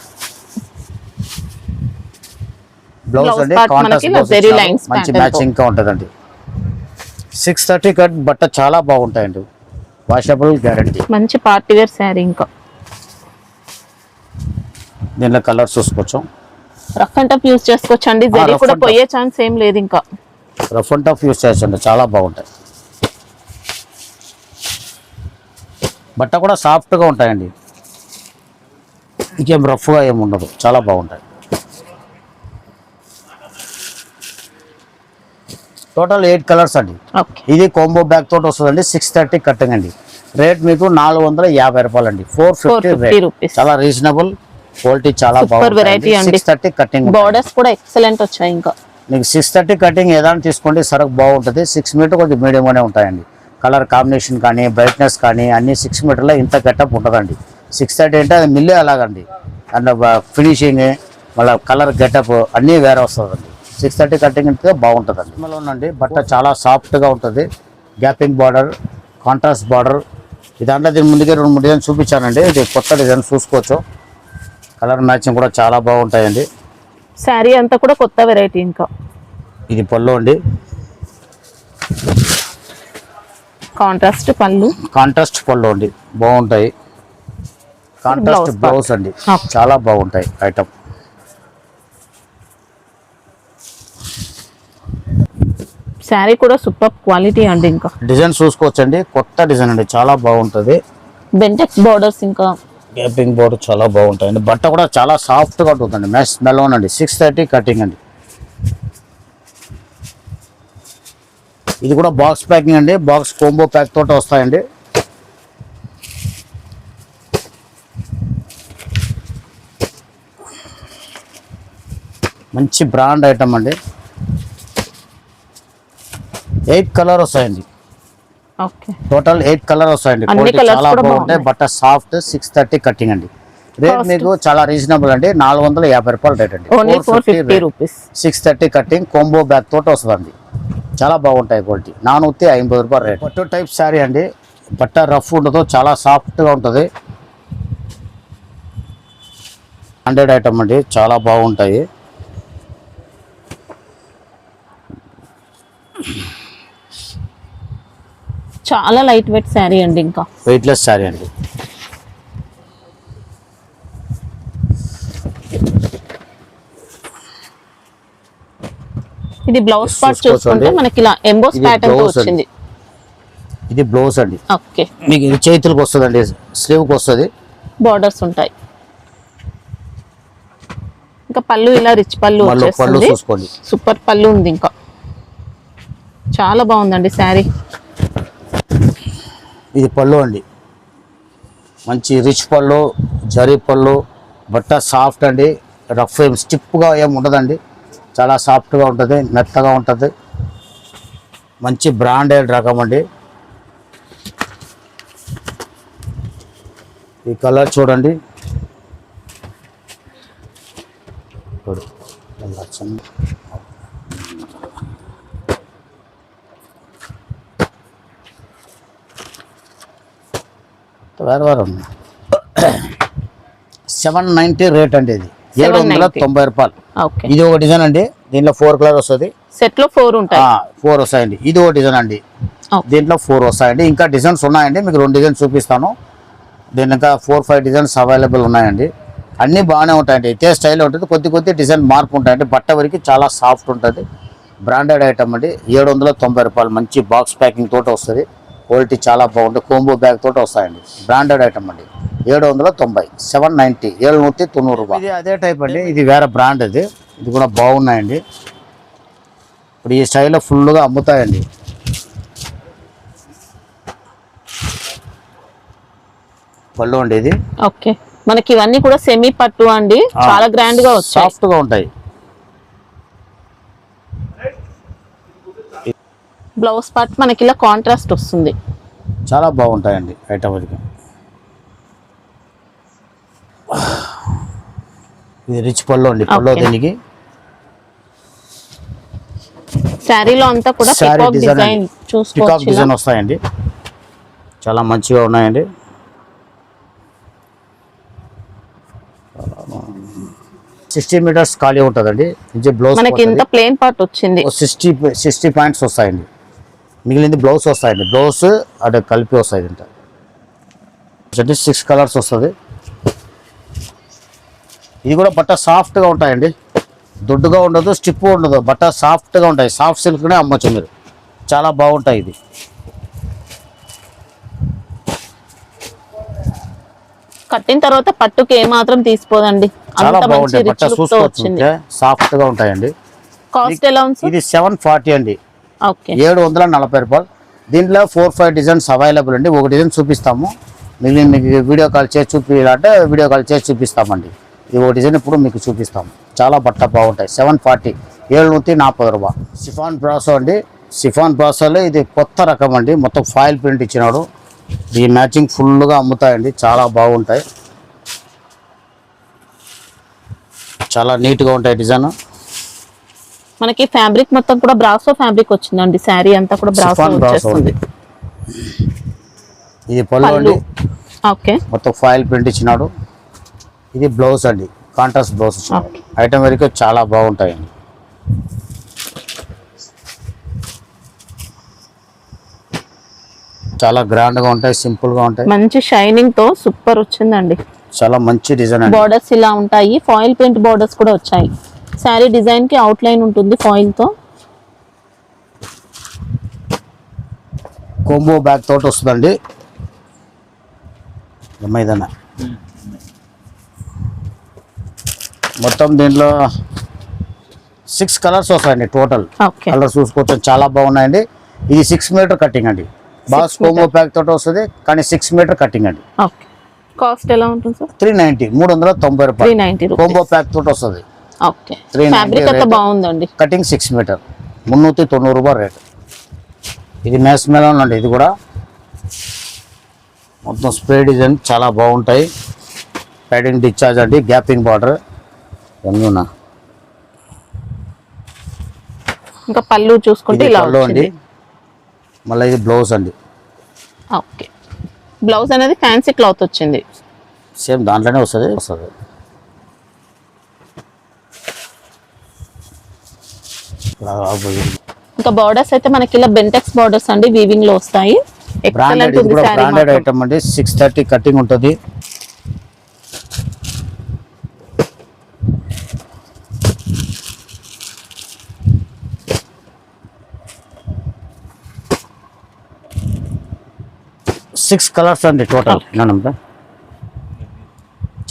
బ్లౌజ్ అండి, కాంట్రాస్ట్ బ్లౌజ్, మంచి మ్యాచింగ్ గా ఉంటుందండి. 630 కట్. బట్ట చాలా బాగుంటాయండి, వాషబుల్ గ్యారంటీ. మంచి పార్టీ వేర్ శారీ. ఇంకా దీనిలో కలర్స్ చూసుకోవచ్చు. రఫ్ అండ్ టఫ్ యూస్ చేసుకోవచ్చు అండి. జరీ కూడా పోయే ఛాన్స్ ఏం లేదు. ఇంకా రఫ్ అండ్ టఫ్ యూస్ చేయొచ్చండి, చాలా బాగుంటాయి. బట్ట కూడా సాఫ్ట్గా ఉంటాయండి, ఇంకేం రఫ్గా ఏమి ఉండదు, చాలా బాగుంటాయి. టోటల్ 8 కలర్స్ అండి. ఇది కోంబో బ్యాగ్ తోటి వస్తుందండి. 630 కటింగ్ అండి. రేట్ మీకు 450 రూపాయలు అండి. 450 రూపీస్. చాలా రీజనబుల్, క్వాలిటీ చాలా బాగుంది. 630 కటింగ్. బోర్డర్స్ కూడా ఎక్సలెంట్ వచ్చాయి. ఇంకా మీకు 630 కటింగ్ ఏదైనా తీసుకోండి, సరుకు బాగుంటుంది. 6 మీటర్ కొంచెం మీడియంగానే ఉంటాయండి. కలర్ కాంబినేషన్ కానీ, బ్రైట్నెస్ కానీ అన్ని 6 మీటర్లో ఇంత గెటప్ ఉంటుందండి. 630 అంటే అది మిల్లే అలాగండి. అండ్ ఫినిషింగ్, మళ్ళీ కలర్ గెటప్ అన్నీ వేరే వస్తుందండి. 630 కటింగ్ అంటే బాగుంటుందండి. ఉందండి, బట్ట చాలా సాఫ్ట్గా ఉంటుంది. Gaping border, contrast border. ఇదంతా దీని ముందుకే 2-3 డిజైన్ చూపించానండి. ఇది కొత్త డిజైన్ చూసుకోవచ్చు. కలర్ మ్యాచింగ్ కూడా చాలా బాగుంటాయండి. శారీ అంతా కూడా కొత్త వెరైటీ. ఇంకా ఇది పళ్ళు అండి, కాంట్రాస్ట్ పళ్ళు, కాంట్రాస్ట్ పళ్ళు అండి, బాగుంటాయి. కాంట్రాస్ట్ బ్లౌజ్ అండి, చాలా బాగుంటాయి ఐటమ్. శారీ కూడా సూపర్ క్వాలిటీ అండి. ఇంకా డిజైన్ చూసుకోవచ్చండి, కొత్త డిజైన్ అండి, చాలా బాగుంటుంది. బెంటెక్స్ బోర్డర్స్, ఇంకా గ్యాపింగ్ బోర్డర్ చాలా బాగుంటాయండి. బట్ట కూడా చాలా సాఫ్ట్గా ఉంటుందండి, మెష్ మెలోన్ అండి. 630 కటింగ్ అండి. ఇది కూడా బాక్స్ ప్యాకింగ్ అండి, బాక్స్ కోంబో ప్యాక్ తోటి వస్తాయండి. మంచి బ్రాండ్ ఐటమ్ అండి. 8 కలర్ వస్తాయండి. ఓకే, టోటల్ 8 కలర్ వస్తాయండి. అన్ని క్వాలిటీ colours చాలా కూడా బాగుంటాయి. బాగున్నాయి. బట్ట సాఫ్ట్ 630 కట్టింగ్ అండి. రేట్ మీకు చాలా రీజనబుల్ అండి. 450 రూపాయలు రేట్ అండి. Only 450 rupees. 630 cutting combo bag తోటి వస్తుందండి. చాలా బాగుంటాయి క్వాలిటీ. 450 రూపాయలు రేట్. పట్టు టైప్ శారీ అండి. బట్ట రఫ్ ఉండదు, చాలా సాఫ్ట్గా ఉంటుంది. 100 ఐటమ్ అండి, చాలా బాగుంటాయి. చాలా లైట్ వెయిట్ శారీ అండి, ఇంకా వెయిట్లెస్ శారీ అండి. ఇది బ్లౌజ్ పార్ట్ చూసుకుంటే మనకి ఇలా ఎంబోస్ ఇది ప్యాటర్న్ తో blouse వచ్చింది. ఇది బ్లౌజ్ అండి. ఓకే, మీకు ఇది చేతులకు వస్తుందండి, స్లీవ్కి వస్తుంది. బార్డర్స్ ఉంటాయి. ఇంకా పళ్ళు ఇలా రిచ్ పళ్ళు పళ్ళు వచ్చేస్తుంది. చూసుకోండి. సూపర్ పళ్ళు ఉంది. ఇంకా చాలా బాగుందండి శారీ. ఇది పళ్ళు అండి, మంచి రిచ్ పళ్ళు, జరీ పళ్ళు. బట్ట సాఫ్ట్ అండి, రఫ్ ఏం స్టిప్గా ఏం ఉండదండి. చాలా సాఫ్ట్గా ఉంటుంది, మెత్తగా ఉంటుంది. మంచి బ్రాండెడ్ రకం అండి. ఈ కలర్ చూడండి. వేరే వేరే ఉన్నాయి. 790 రేట్ అండి. ఇది 790 రూపాయలు. ఓకే, ఇది ఒక డిజైన్ అండి. దీంట్లో 4 కలర్ వస్తుంది. సెట్ లో 4 ఉంటాయి. 4 వస్తాయండి. ఇది ఒక డిజైన్ అండి. Okay. దీంట్లో 4 వస్తాయండి. ఇంకా డిజైన్స్ ఉన్నాయండి, మీకు 2 డిజైన్స్ చూపిస్తాను. దీని ఇంకా 4-5 డిజైన్స్ అవైలబుల్ ఉన్నాయండి. అన్నీ బాగానే ఉంటాయండి. ఇదే స్టైల్ ఉంటుంది, కొద్ది డిజైన్ మార్పు ఉంటాయండి. బట్ట వరకు చాలా సాఫ్ట్ ఉంటుంది. బ్రాండెడ్ ఐటమ్ అండి. 790 రూపాయలు. మంచి బాక్స్ ప్యాకింగ్ తోటి వస్తుంది. క్వాలిటీ చాలా బాగుంటుంది. కోంబో బ్యాగ్ తోటి వస్తాయండి. బ్రాండెడ్ ఐటమ్ అండి. 790, 790, 790 రూపాయలు. ఇది అదే టైప్ అండి. ఇది వేరే బ్రాండ్. ఇది కూడా బాగున్నాయండి. ఇప్పుడు ఈ స్టైల్లో ఫుల్గా అమ్ముతాయండి. పళ్ళు అండి ఇది. ఓకే, మనకి ఇవన్నీ కూడా సెమీ పట్టు అండి. చాలా గ్రాండ్ గా వచ్చాయి, సాఫ్ట్ గా ఉంటాయి. బ్లౌజ్ పార్ట్ మనకి ఇలా కాంట్రాస్ట్ వస్తుంది. చాలా బాగుంటాయండి ఐటమ్ అది. ఇది రిచ్ పళ్ళు అండి. పళ్ళు Okay. దీనికి శారీలో అంతా కూడా శారీ పికాక్ డిజైన్ డిజైన్ అండి. పికాక్ చూసుకోవచ్చు. డిజైన్ వస్తాయండి. చాలా మంచిగా ఉన్నాయండి. 60 మీటర్స్ ఖాళీ ఉంటుందండి. ఇది బ్లౌజ్ మనకి ఇంత ప్లేన్ పార్ట్ వచ్చింది. 60 పాయింట్స్ వస్తాయండి. మిగిలింది బ్లౌజ్ వస్తాయండి. బ్లౌజ్ అటు కలిపి వస్తాయి. ఇంత 6 కలర్స్ వస్తుంది. ఇది కూడా బట్ట సాఫ్ట్గా ఉంటాయండి. దొడ్డుగా ఉండదు, స్టిప్ ఉండదు. బట్ట సాఫ్ట్గా ఉంటాయి. సాఫ్ట్ సిల్క్నే అమ్మొచ్చు మీరు. చాలా బాగుంటాయి. ఇది కట్టిన తర్వాత పట్టుకి ఏ మాత్రం తీసిపోదండి. చాలా అంత మంచి బాగుంటాయి. బట్ట రిచ్ లుక్ తో చూసుకోవచ్చు, వచ్చింది. సాఫ్ట్గా ఉంటాయండి. కాస్ట్ ఎలా ఉంది? ఇది 740 అండి. ఓకే, 740 రూపాయలు. దీంట్లో 4-5 డిజైన్స్ అవైలబుల్ అండి. ఒక డిజైన్ చూపిస్తాము. మీకు వీడియో కాల్ చేసి చూపించాలంటే వీడియో కాల్ చేసి చూపిస్తామండి. ఇది ఒక డిజైన్ ఇప్పుడు మీకు చూపిస్తాము. చాలా బట్ట బాగుంటాయి. 740, 740 రూపాయలు. సిఫాన్ బ్రాసో అండి. సిఫాన్ బ్రాసోలో ఇది కొత్త రకం అండి. మొత్తం ఫాయిల్ ప్రింట్ ఇచ్చినాడు. ఈ మ్యాచింగ్ ఫుల్గా అమ్ముతాయండి. చాలా బాగుంటాయి. చాలా నీట్గా ఉంటాయి డిజైన్. మనకి ఫ్యాబ్రిక్ మొత్తం కూడా బ్రాసో ఫ్యాబ్రిక్ వచ్చిందండి. శారీ అంతా కూడా బ్రాసో సిఫాన్ బ్రాసో వచ్చేస్తుంది. ఇది పళ్ళు అండి. ఓకే, మొత్తం ఫాయిల్ ప్రింట్ ఇచ్చినాడు. ఇది బ్లౌజ్ అండి. కాంట్రాస్ట్ బ్లౌజ్ ఇచ్చినాడు. ఐటమ్ వరకు చాలా బాగుంటాయండి. చాలా గ్రాండ్గా ఉంటాయి, సింపుల్గా ఉంటాయి. మంచి షైనింగ్ తో సూపర్ వచ్చిందండి. చాలా మంచి డిజైన్ అండి. బార్డర్స్ ఇలా ఉంటాయి. ఫాయిల్ ప్రింట్ బార్డర్స్ కూడా వచ్చాయి. శారీ డిజైన్ కి అవుట్ లైన్ ఉంటుంది ఫాయిల్ తో. కోంబో బ్యాగ్ తోటి వస్తుందండి. ఏమైందన్నా మొత్తం దీంట్లో 6 కలర్స్ వస్తాయండి టోటల్. ఓకే, కలర్స్ చూసుకోవచ్చు, చాలా బాగున్నాయండి. ఇది 6 మీటర్ కటింగ్ అండి. బాక్స్ కోంబో ప్యాక్ తోటి వస్తుంది, కానీ 6 మీటర్ కటింగ్ అండి. ఓకే. కాస్ట్ ఎలా ఉంటుంది సార్? 390 రూపాయలు. 390 రూపాయలు. కోంబో ప్యాక్ తోటి వస్తుంది. ఓకే 390 ఫ్యాబ్రిక్ అయితే rate. బాగుందండి. కటింగ్ 6 మీటర్ 390 రూపాయలు రేట్. ఇది మ్యాస్ మెలోన్ అండి. ఇది కూడా మొత్తం స్ప్రే డిజైన్ చాలా బాగుంటాయి. ప్యాడింగ్ డిశ్చార్జ్ అండి, గ్యాపింగ్ బార్డర్ ఎన్నున్నా. ఇంకా పళ్ళు చూసుకుంటే ఇది ఇలా పళ్ళు అండి. వచ్చింది. మళ్ళీ ఇది బ్లౌజ్ అండి. ఓకే బ్లౌజ్ అనేది ఫ్యాన్సీ క్లాత్ వచ్చింది. సేమ్ దాంట్లోనే వస్తుంది. ఇంకా బార్డర్స్ అయితే మనకి ఇలా బెంటెక్స్ బార్డర్స్ అండి వీవింగ్ లో వస్తాయి. బ్రాండెడ్, ఎక్సలెంట్ ఇది ఉంది కూడా సారీ బ్రాండెడ్ మాత్రం. ఐటమ్ అండి. 630 కటింగ్ ఉంటుంది. సిక్స్ కలర్స్ అండి టోటల్.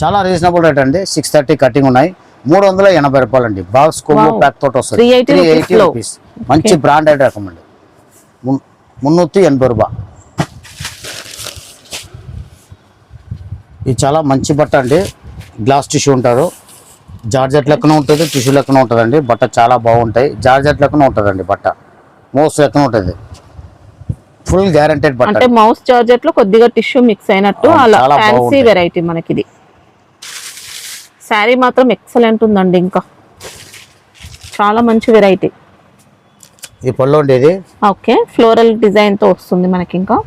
చాలా రీజనబుల్ రేట్ అండి. 630 కటింగ్ ఉన్నాయి. 380 రూపాయలు అండి. Box combo Wow. ప్యాక్ తోటి వస్తుంది. 380 380 లో. రూపీస్. మంచి బ్రాండెడ్ రకం అండి. 380 రూపాయలు. ఇది చాలా మంచి బట్ట అండి. గ్లాస్ టిష్యూ ఉంటారు. జార్జెట్ లెక్కన ఉంటుంది, టిష్యూ లెక్కన ఉంటుందండి. బట్ట చాలా బాగుంటాయి. జార్జెట్ లెక్కన ఉంటుందండి బట్ట. మోస్ లెక్కన ఉంటుంది. ఫుల్ గ్యారంటెడ్ బట్ట. అంటే మౌస్ జార్జెట్ లో కొద్దిగా టిష్యూ మిక్స్ అయినట్టు అలా చాలా ఫ్యాన్సీ బాగుంటాయి. వెరైటీ మనకిది. శారీ మాత్రం ఎక్సలెంట్ ఉందండి. ఇంకా చాలా మంచి వెరైటీ. ఇది పళ్ళు అండి. ఇది ఓకే ఫ్లోరల్ డిజైన్ తో వస్తుంది మనకి. ఇంకా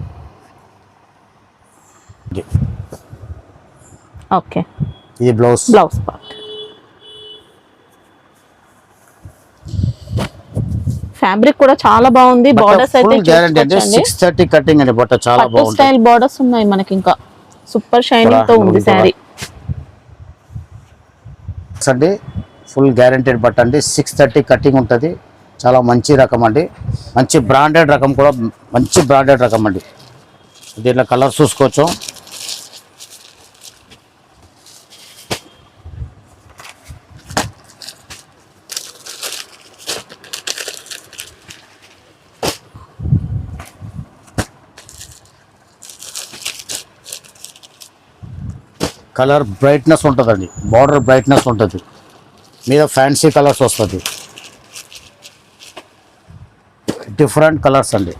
ఓకే ఇది బ్లౌజ్. Blouse part. ఫ్యాబ్రిక్ కూడా చాలా బాగుంది. బార్డర్స్ అయితే గ్యారంటీ అండి. చూసుకోవచ్చండి. 630 కటింగ్ అండి. బట్ట చాలా పట్టు బాగుంటుంది. స్టైల్ బార్డర్స్ ఉన్నాయి మనకి. ఇంకా సూపర్ షైనింగ్ తో ఉంది శారీ. అండి ఫుల్ గ్యారంటెడ్ బట్ట అండి. 630 కటింగ్ ఉంటుంది. చాలా మంచి రకం అండి. మంచి బ్రాండెడ్ రకం కూడా. మంచి బ్రాండెడ్ రకం అండి. దీంట్లో కలర్ చూసుకోవచ్చు. కలర్ బ్రైట్నెస్ ఉంటుందండి. బార్డర్ బ్రైట్నెస్ ఉంటుంది. మీద ఫ్యాన్సీ కలర్స్ వస్తుంది. డిఫరెంట్ కలర్స్ అండి.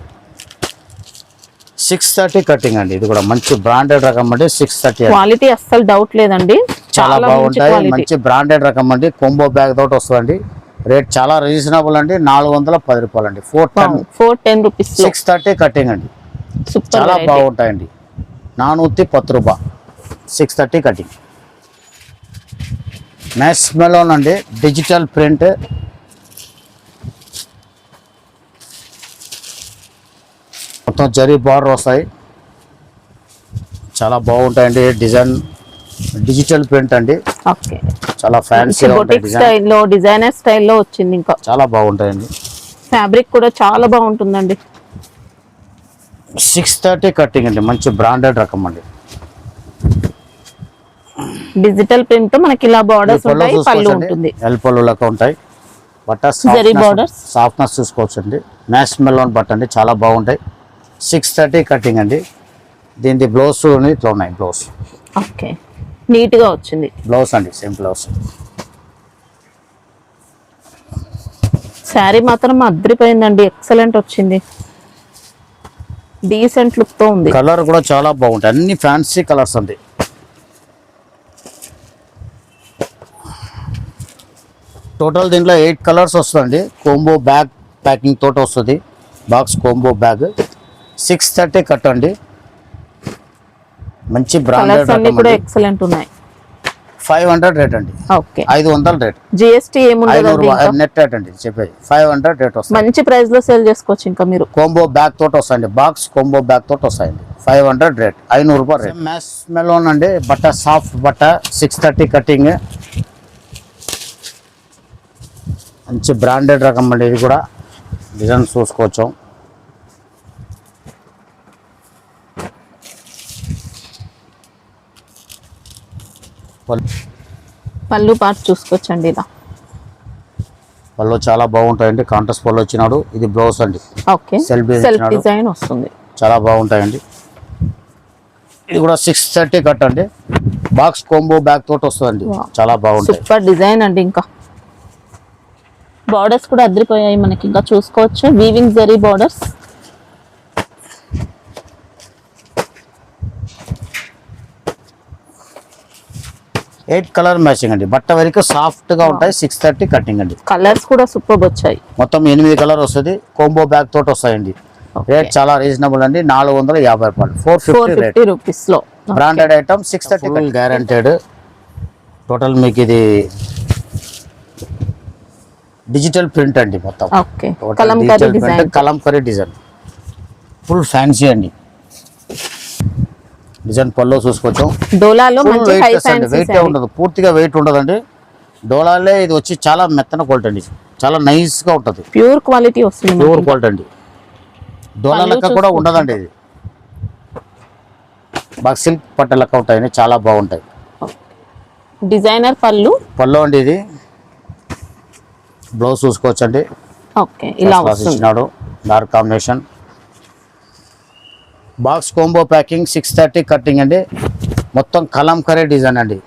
630 కటింగ్ అండి. ఇది కూడా మంచి బ్రాండెడ్ రకం అండి. 630 క్వాలిటీ అస్సలు డౌట్ లేదండి. చాలా మంచి బాగుంటాయి. quality. మంచి బ్రాండెడ్ రకం అండి. కొంబో బ్యాగ్ తోటి వస్తుందండి. రేట్ చాలా రీజనబుల్ అండి. 410 రూపాయలు అండి. 410 రూపీస్ 630 కటింగ్ అండి. సూపర్ చాలా వెరైటీ. బాగుంటాయండి. 410 రూపాయలు 630 కటింగ్. మ్యాస్ మెలోన్ అండి. Digital print. మొత్తం జరీ బార్డర్ వస్తాయి. చాలా బాగుంటాయండి. డిజైన్ డిజిటల్ ప్రింట్ అండి. ఓకే చాలా ఫ్యాన్సీగా ఉంటాయి. బొటిక్ డిజైన్ స్టైల్లో డిజైనర్ స్టైల్లో వచ్చింది. ఇంకా చాలా బాగుంటాయండి. ఫ్యాబ్రిక్ కూడా చాలా బాగుంటుందండి. 630 కటింగ్ అండి. మంచి బ్రాండెడ్ రకం అండి. డిజిటల్ ప్రింట్ తో మనకి ఇలా బార్డర్స్ ఉంటాయి. పళ్ళు ఉంటుంది. ఎల్ పళ్ళు లెక్క ఉంటాయి. బట్ట జరీ borders. సాఫ్ట్నెస్ చూసుకోవచ్చు అండి. మ్యాస్ మెలోన్ బట్ట అండి. చాలా బాగుంటాయి. 630 కటింగ్ అండి. దీని బ్లౌజ్ ఇట్లా ఉన్నాయి. బ్లౌజ్ ఓకే నీట్ గా వచ్చింది. బ్లౌజ్ అండి. Same blouse. శారీ మాత్రం అద్రిపోయిందండి. ఎక్సలెంట్ వచ్చింది. డీసెంట్ లుక్ తో ఉంది. కలర్ కూడా చాలా బాగుంటాయి. అన్ని ఫ్యాన్సీ కలర్స్ అండి. టోటల్ దీంట్లో 8 కలర్స్ వస్తుంది. కోంబో బ్యాగ్ ప్యాకింగ్ తోటి వస్తుంది. బాక్స్ కోంబో బ్యాగ్ 630 కట్ అండి. మంచి బ్రాండెడ్ కలర్స్ అన్ని రకం కూడా అండి. ఎక్సలెంట్ ఉన్నాయి. 500 రేట్ అండి. Okay 500 rate. జిఎస్టీ ఏముండదు. నెట్ రేట్ అండి చెప్పేది. 500 రేట్ వస్తుంది. మంచి ప్రైస్ లో సేల్ చేసుకోవచ్చు. ఇంకా మీరు కోంబో బ్యాగ్ తోటి వస్తాయండి. బాక్స్ కోంబో బ్యాగ్ తోటి వస్తాయండి. 500 రేట్. 500 రూపాయలు రేట్. మ్యాస్ మెలోన్ అండి. బట్ట సాఫ్ట్ బట్ట. 630 కటింగ్. మంచి బ్రాండెడ్ రకం అండి. ఇది కూడా డిజైన్ చూసుకోవచ్చు. పళ్ళు పార్ట్ చూసుకోవచ్చండి. ఇలా పళ్ళు చాలా బాగుంటాయండి. కాంట్రాస్ట్ పళ్ళు వచ్చినాడు. ఇది బ్లౌజ్ అండి. ఓకే సెల్ఫ్ సెల్ఫ్ డిజైన్ వస్తుంది. చాలా బాగుంటాయండి. ఇది కూడా 630 కట్ అండి. బాక్స్ కోంబో బ్యాగ్ తోటి వస్తుందండి. Wow. చాలా బాగుంటాయి. సూపర్ డిజైన్ అండి. ఇంకా బార్డర్స్ కూడా అదిరిపోయాయి మనకి, ఇంకా చూసుకోవచ్చు weaving zari borders. Eight colour matching అండి. బట్ట వరకు సాఫ్ట్ గా ఉంటాయి. 630 కటింగ్ అండి. కలర్స్ కూడా సూపర్ వచ్చాయి. మొత్తం 8 కలర్ వస్తుంది. కోంబో బ్యాగ్ తోటి వస్తాయండి. రేట్ చాలా రీజనబుల్ అండి. 450 రూపాయలు, 450 రూపీస్ లో. Branded item. 630 గ్యారంటెడ్. టోటల్ మీకు ఇది డిజిటల్ ప్రింట్ అండి. మొత్తం okay, digital print, kalamkari design, full fancy అండి. డిజైన్ పల్లో చూసుకోవచ్చు. డోలాలో మంచి హై ఫ్యాన్సీ వెయిట్ ఉండదు, పూర్తిగా వెయిట్ ఉండదండి. డోలాలే ఇది వచ్చి చాలా మెత్తన క్వాలిటీ అండి. చాలా నైస్ గా ఉంటుంది. ప్యూర్ క్వాలిటీ వస్తుంది. ప్యూర్ క్వాలిటీ అండి. డోలా లెక్క కూడా ఉండదండి ఇది. బాగా సిల్క్ పట్ట లెక్క ఉంటాయండి. చాలా బాగుంటాయి. డిజైనర్ పళ్ళు అండి. ఇది బ్లౌజ్ చూసుకోవచ్చు అండి. ఓకే, ఇలా వస్తుంది. Dark combination. Box combo packing. 630 cutting అండి. మొత్తం కలంకరీ డిజైన్ అండి.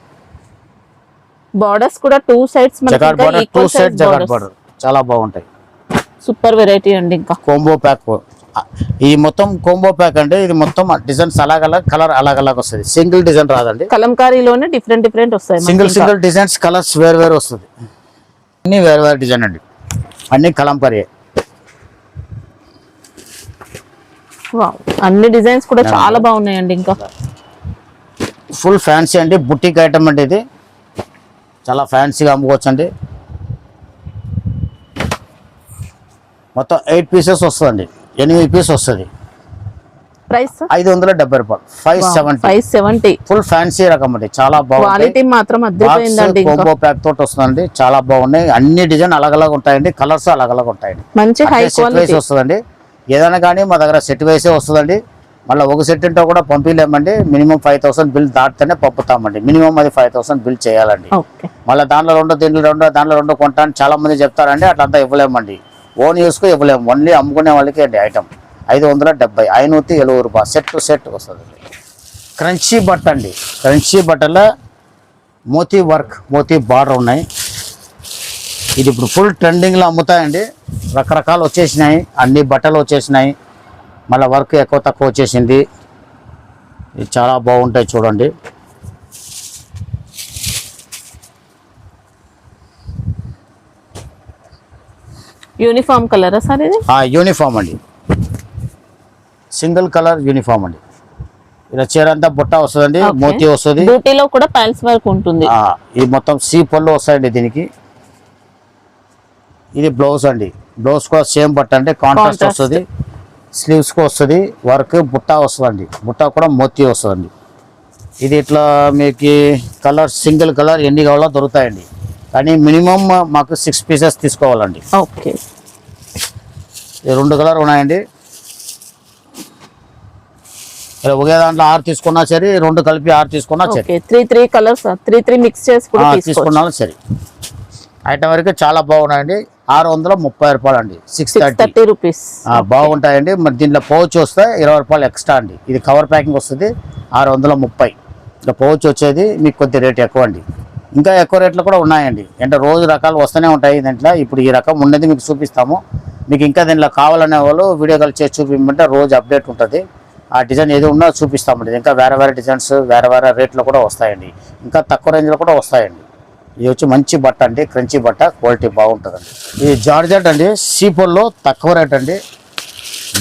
బార్డర్స్ కూడా 2 sides jacquard border, 2 side jacquard border. చాలా బాగుంటాయి. సూపర్ వెరైటీ అండి. ఇంకా కోంబో ప్యాక్. ఈ మొత్తం కోంబో ప్యాక్ అంటే ఇది మొత్తం డిజైన్స్ అలాగ కలర్ అలాగ వస్తుంది. సింగిల్ డిజైన్ రాదండి. కలంకారీలోనే డిఫరెంట్ వస్తాయి. సింగిల్ డిజైన్స్, కలర్స్ వేరు వస్తుంది. అన్ని వేరు డిజైన్ అండి. అన్ని కలంకారీ. అన్ని డిజైన్స్ కూడా చాలా బాగున్నాయండి. ఇంకా ఫుల్ ఫ్యాన్సీ అండి. బుటిక్ ఐటమ్ అండి. ఇది చాలా ఫ్యాన్సీగా అమ్ముకోవచ్చు అండి. మొత్తం 8 పీసెస్ వస్తుందండి. 8 పీస్ వస్తుంది. ప్రైస్ 570 రూపాయలు, 570. ఫుల్ ఫ్యాన్సీ రకం అండి. చాలా బాగుంది. మాత్రం అద్భుతమైందండి. కోంబో ప్యాక్ తోటి వస్తుందండి. చాలా బాగున్నాయి. అన్ని డిజైన్ అలగ్ ఉంటాయండి. కలర్స్ అలగ్ ఉంటాయండి. మంచి హై క్వాలిటీ వస్తుందండి. ఏదైనా కానీ మా దగ్గర సెట్ వైసే వస్తుందండి. మళ్ళీ ఒక సెట్ ఉంటే కూడా పంపించలేమండి. మినిమం 5000 బిల్ దాటితేనే పంపుతామండి. మినిమం అది 5000 బిల్ చేయాలండి. మళ్ళీ దాంట్లో 2 దాంట్లో 2 కొంటాను చాలా మంది చెప్తారండి. అట్లంతా ఇవ్వలేమండి. ఓన్ యూస్కు ఇవ్వలేము. ఓన్లీ అమ్ముకునే వాళ్ళకి అండి. ఐటమ్ 570, 570 రూపాయలు. సెట్ వస్తుంది. క్రంచీ బట్ట అండి. క్రంచీ బట్టలో మోతీ వర్క్, మోతీ బార్డర్ ఉన్నాయి. ఇది ఇప్పుడు ఫుల్ ట్రెండింగ్లో అమ్ముతాయండి. రకరకాలు వచ్చేసినాయి. అన్ని బట్టలు వచ్చేసినాయి. మళ్ళీ వర్క్ ఎక్కువ తక్కువ వచ్చేసింది. ఇది చాలా బాగుంటాయి చూడండి. యూనిఫామ్ కలరా సార్ ఇది? యూనిఫామ్ అండి. సింగిల్ కలర్ యూనిఫామ్ అండి. ఇలా చీర అంతా బుట్ట వస్తుందండి. మోతీ వస్తుంది. బూటీలో కూడా ప్యాల్స్ వర్క్ ఉంటుంది. ఇది మొత్తం సీ పళ్ళు వస్తాయండి దీనికి. ఇది బ్లౌజ్ అండి. బ్లౌజ్ కూడా సేమ్ బట్ట అంటే కాంట్రాస్ట్ వస్తుంది. స్లీవ్స్ కు వస్తుంది వర్క్. బుట్ట వస్తుందండి. బుట్ట కూడా మోతీ వస్తుందండి. ఇది ఇట్లా మీకు కలర్ సింగిల్ కలర్ ఎన్ని కావాలో దొరుకుతాయండి. కానీ మినిమం మాకు 6 పీసెస్ తీసుకోవాలండి. ఓకే, 2 కలర్ ఉన్నాయండి. ఒకే దాంట్లో 6 తీసుకున్నా సరే, 2 కలిపి 6 తీసుకున్నా సరే. 3 కలర్స్ 3 మిక్స్ చేసుకుని తీసుకున్నాను సరే. ఐటమ్ వరకు చాలా బాగున్నాయండి. 630 రూపాయలు అండి. 630 రూపీస్. బాగుంటాయండి. మరి దీంట్లో పౌచ్ వస్తే 20 రూపాయలు ఎక్స్ట్రా అండి. ఇది కవర్ ప్యాకింగ్ వస్తుంది 630. ఇంకా పౌచ్ వచ్చేది మీకు కొద్ది రేట్ ఎక్కువ అండి. ఇంకా ఎక్కువ రేట్లు కూడా ఉన్నాయండి. అంటే రోజు రకాలు వస్తూనే ఉంటాయి దీంట్లో. ఇప్పుడు ఈ రకం ఉన్నది మీకు చూపిస్తాము. మీకు ఇంకా దీంట్లో కావాలనే వాళ్ళు వీడియో కాల్ చేసి చూపించమంటే రోజు అప్డేట్ ఉంటుంది. ఆ డిజైన్ ఏది ఉన్నా చూపిస్తామండి. ఇంకా వేరే డిజైన్స్ వేరే రేట్లో కూడా వస్తాయండి. ఇంకా తక్కువ రేంజ్లో కూడా వస్తాయండి. ఇది వచ్చి మంచి బట్ట అండి. క్రంచీ బట్ట, క్వాలిటీ బాగుంటుందండి. ఇది జార్జెట్ అండి. సీపోల్లో తక్కువ రేట్ అండి.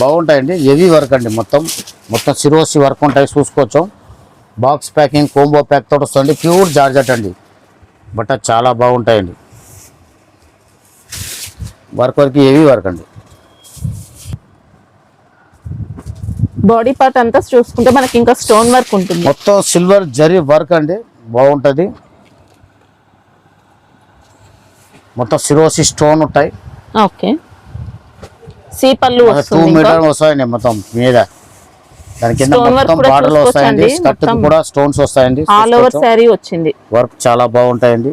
బాగుంటాయండి. హెవీ వర్క్ అండి. మొత్తం సిరోసి వర్క్ ఉంటాయి చూసుకోవచ్చు. బాక్స్ ప్యాకింగ్ కోంబో ప్యాక్ తోటి వస్తుంది. ప్యూర్ జార్జెట్ అండి. బట్ట చాలా బాగుంటాయండి. వర్క్ హెవీ వర్క్ అండి. బాడీ పార్ట్ అంతా చూసుకుంటే మనకి ఇంకా స్టోన్ వర్క్ ఉంటుంది. మొత్తం సిల్వర్ జరీ వర్క్ అండి. బాగుంటుంది. మొత్తం సిరోసి స్టోన్ ఉంటాయి. ఓకే, సీ పళ్ళు 2 మీటర్ వస్తాయండి మొత్తం మీద. దాని కింద మొత్తం బార్డర్లు వస్తాయండి. స్కర్ట్ కూడా స్టోన్స్ వస్తాయండి. ఆల్ ఓవర్ సారీ వచ్చింది. వర్క్ చాలా బాగుంటాయండి.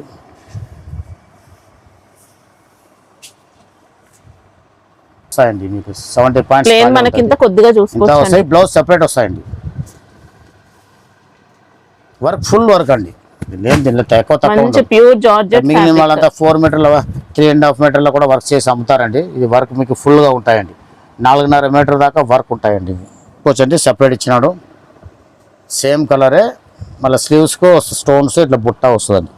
వస్తాయండి మీకు 70 పాయింట్స్. ప్లేన్ మనకి ఇంత కొద్దిగా చూసుకోవచ్చు. బ్లౌజ్ సెపరేట్ వస్తాయండి. వర్క్ ఫుల్ వర్క్ అండి. లేదు దీనిలో ఎక్కువ తక్కువ మంచి ఉండదు. ప్యూర్ జార్జెట్ మిగిలిన వాళ్ళంతా 4 మీటర్ల 3.5 మీటర్ల కూడా వర్క్ చేసి అమ్ముతారండి. ఇది వర్క్ మీకు ఫుల్గా ఉంటాయండి. 4.5 మీటర్ దాకా వర్క్ ఉంటాయండి. కూర్చోండి సెపరేట్ ఇచ్చినాడు. సేమ్ కలరే మళ్ళీ స్లీవ్స్కు స్టోన్స్ ఇట్లా బుట్ట వస్తుందండి.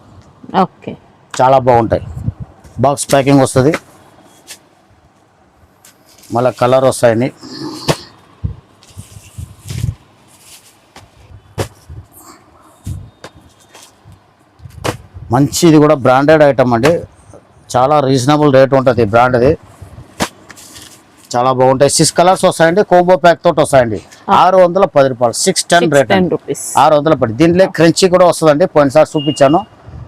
ఓకే, చాలా బాగుంటాయి. బాక్స్ ప్యాకింగ్ వస్తుంది. మళ్ళీ కలర్ వస్తాయండి. మంచి ఇది కూడా బ్రాండెడ్ ఐటమ్ అండి. చాలా రీజనబుల్ రేట్ ఉంటుంది బ్రాండ్ది. చాలా బాగుంటాయి. 6 కలర్స్ వస్తాయండి. కోంబో ప్యాక్ తోటి వస్తాయండి. 610 రూపాయలు. 610 రేట్ అండి. 610. దీంట్లో క్రంచీ కూడా వస్తుందండి. పోయినసారి చూపించాను.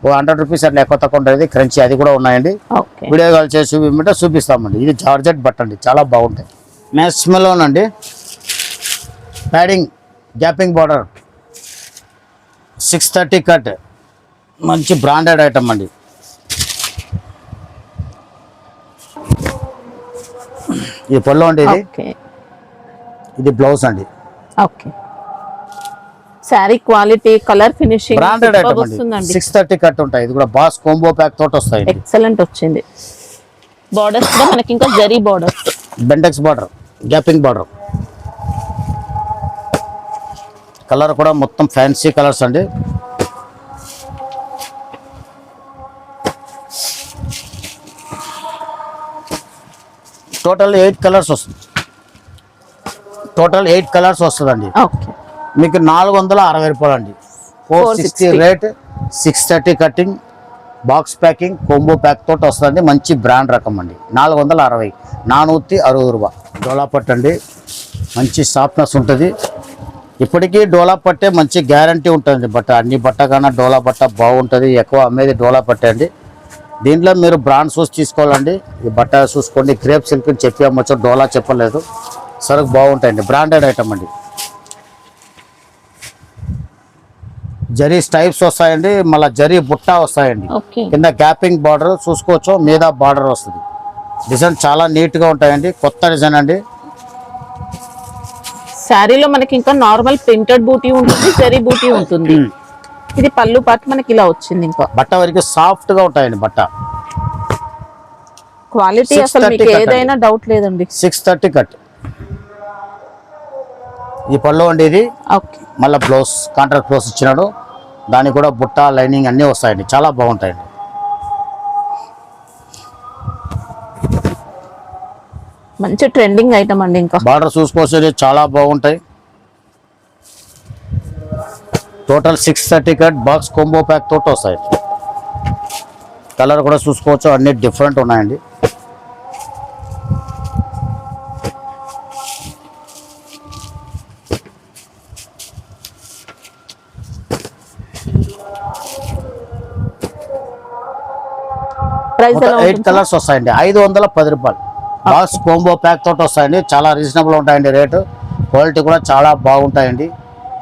100 రూపీస్ అట్లా ఎక్కువ తక్కువ ఉంటుంది క్రంచీ. అది కూడా ఉన్నాయండి. వీడియో కాల్ చేసి చూపించమంటే చూపిస్తామండి. ఇది జార్జెట్ బట్ట అండి. చాలా బాగుంటాయి. మ్యాక్స్మెలోనండి ప్యాడింగ్ గ్యాపింగ్ బార్డర్ 630 కట్. మంచి బ్రాండెడ్ ఐటమ్ అండి. ఈ పళ్ళు అండి. ఇది బ్లౌజ్ అండి. Okay, sari quality colour finishing branded item అండి. 630 కట్ ఉంటాయి. ఇది కూడా బాస్ కోంబో ప్యాక్ తోటి వస్తాయి. ఎక్సలెంట్ వచ్చింది. బార్డర్స్ కూడా మనకి ఇంకా zari borders, Bendix border, gaping border. Colour కూడా మొత్తం ఫ్యాన్సీ కలర్స్ అండి. టోటల్ 8 కలర్స్ వస్తుంది. టోటల్ 8 కలర్స్ వస్తుందండి. ఓకే, మీకు 460 రూపాయలు అండి. 460 rate. 630 cutting, box packing, combo pack తోటి వస్తుంది. మంచి బ్రాండ్ రకం అండి. 460, 460 రూపాయ. డోలా పట్టు అండి. మంచి సాఫ్ట్నెస్ ఉంటుంది. ఇప్పటికీ డోలా పట్టే మంచి గ్యారంటీ ఉంటుంది. బట్ట అన్ని బట్ట కన్నా డోలా బట్ట బాగుంటుంది. ఎక్కువ అమ్మేది డోలా పట్టే అండి. దీంట్లో మీరు బ్రాండ్ షూస్ తీసుకోవాలండి. ఈ బట్ట చూసుకోండి. క్రేప్ సిల్క్ అని చెప్పి అమ్మొచ్చు. డోలా చెప్పలేదు. సరుకు బాగుంటాయండి. బ్రాండెడ్ ఐటమ్ అండి. జరీ స్టైప్స్ వస్తాయండి. మళ్ళీ జరీ బుట్ట వస్తాయండి. కింద గ్యాపింగ్ బార్డర్ చూసుకోవచ్చు. మీద బార్డర్ వస్తుంది. డిజైన్ చాలా నీట్గా ఉంటాయండి. కొత్త డిజైన్ అండి. శారీలో మనకి ఇంకా నార్మల్ ప్రింటెడ్ బూటీ ఉంటుంది, జరీ బూటీ ఉంటుంది. ఇది పళ్ళు పాటు మనకి ఇలా వచ్చింది. ఇంకా బట్ట వరకు సాఫ్ట్ గా ఉంటాయండి. బట్ట క్వాలిటీ అసలు మీకు ఏదైనా డౌట్ లేదండి. 630 కట్. ఈ పళ్ళు అండి. ఇది మళ్ళీ బ్లౌజ్ కాంట్రాక్ట్ బ్లౌజ్ ఇచ్చినాడు. దానికి కూడా బుట్ట లైనింగ్ అన్నీ వస్తాయండి. చాలా బాగుంటాయండి. మంచి ట్రెండింగ్ ఐటమ్ అండి. ఇంకా బార్డర్ చూసుకోవచ్చు. చాలా బాగుంటాయి. Total 630 cut, box combo pack తోటి వస్తాయి. కలర్ కూడా చూసుకోవచ్చు. అన్ని డిఫరెంట్ ఉన్నాయండి. ప్రైస్ 8 కలర్స్ వస్తాయండి. 510 రూపాయలు. బాక్స్ కోంబో ప్యాక్ తోటి వస్తాయండి. చాలా రీజనబుల్ ఉంటాయండి రేటు. క్వాలిటీ కూడా చాలా బాగుంటాయండి.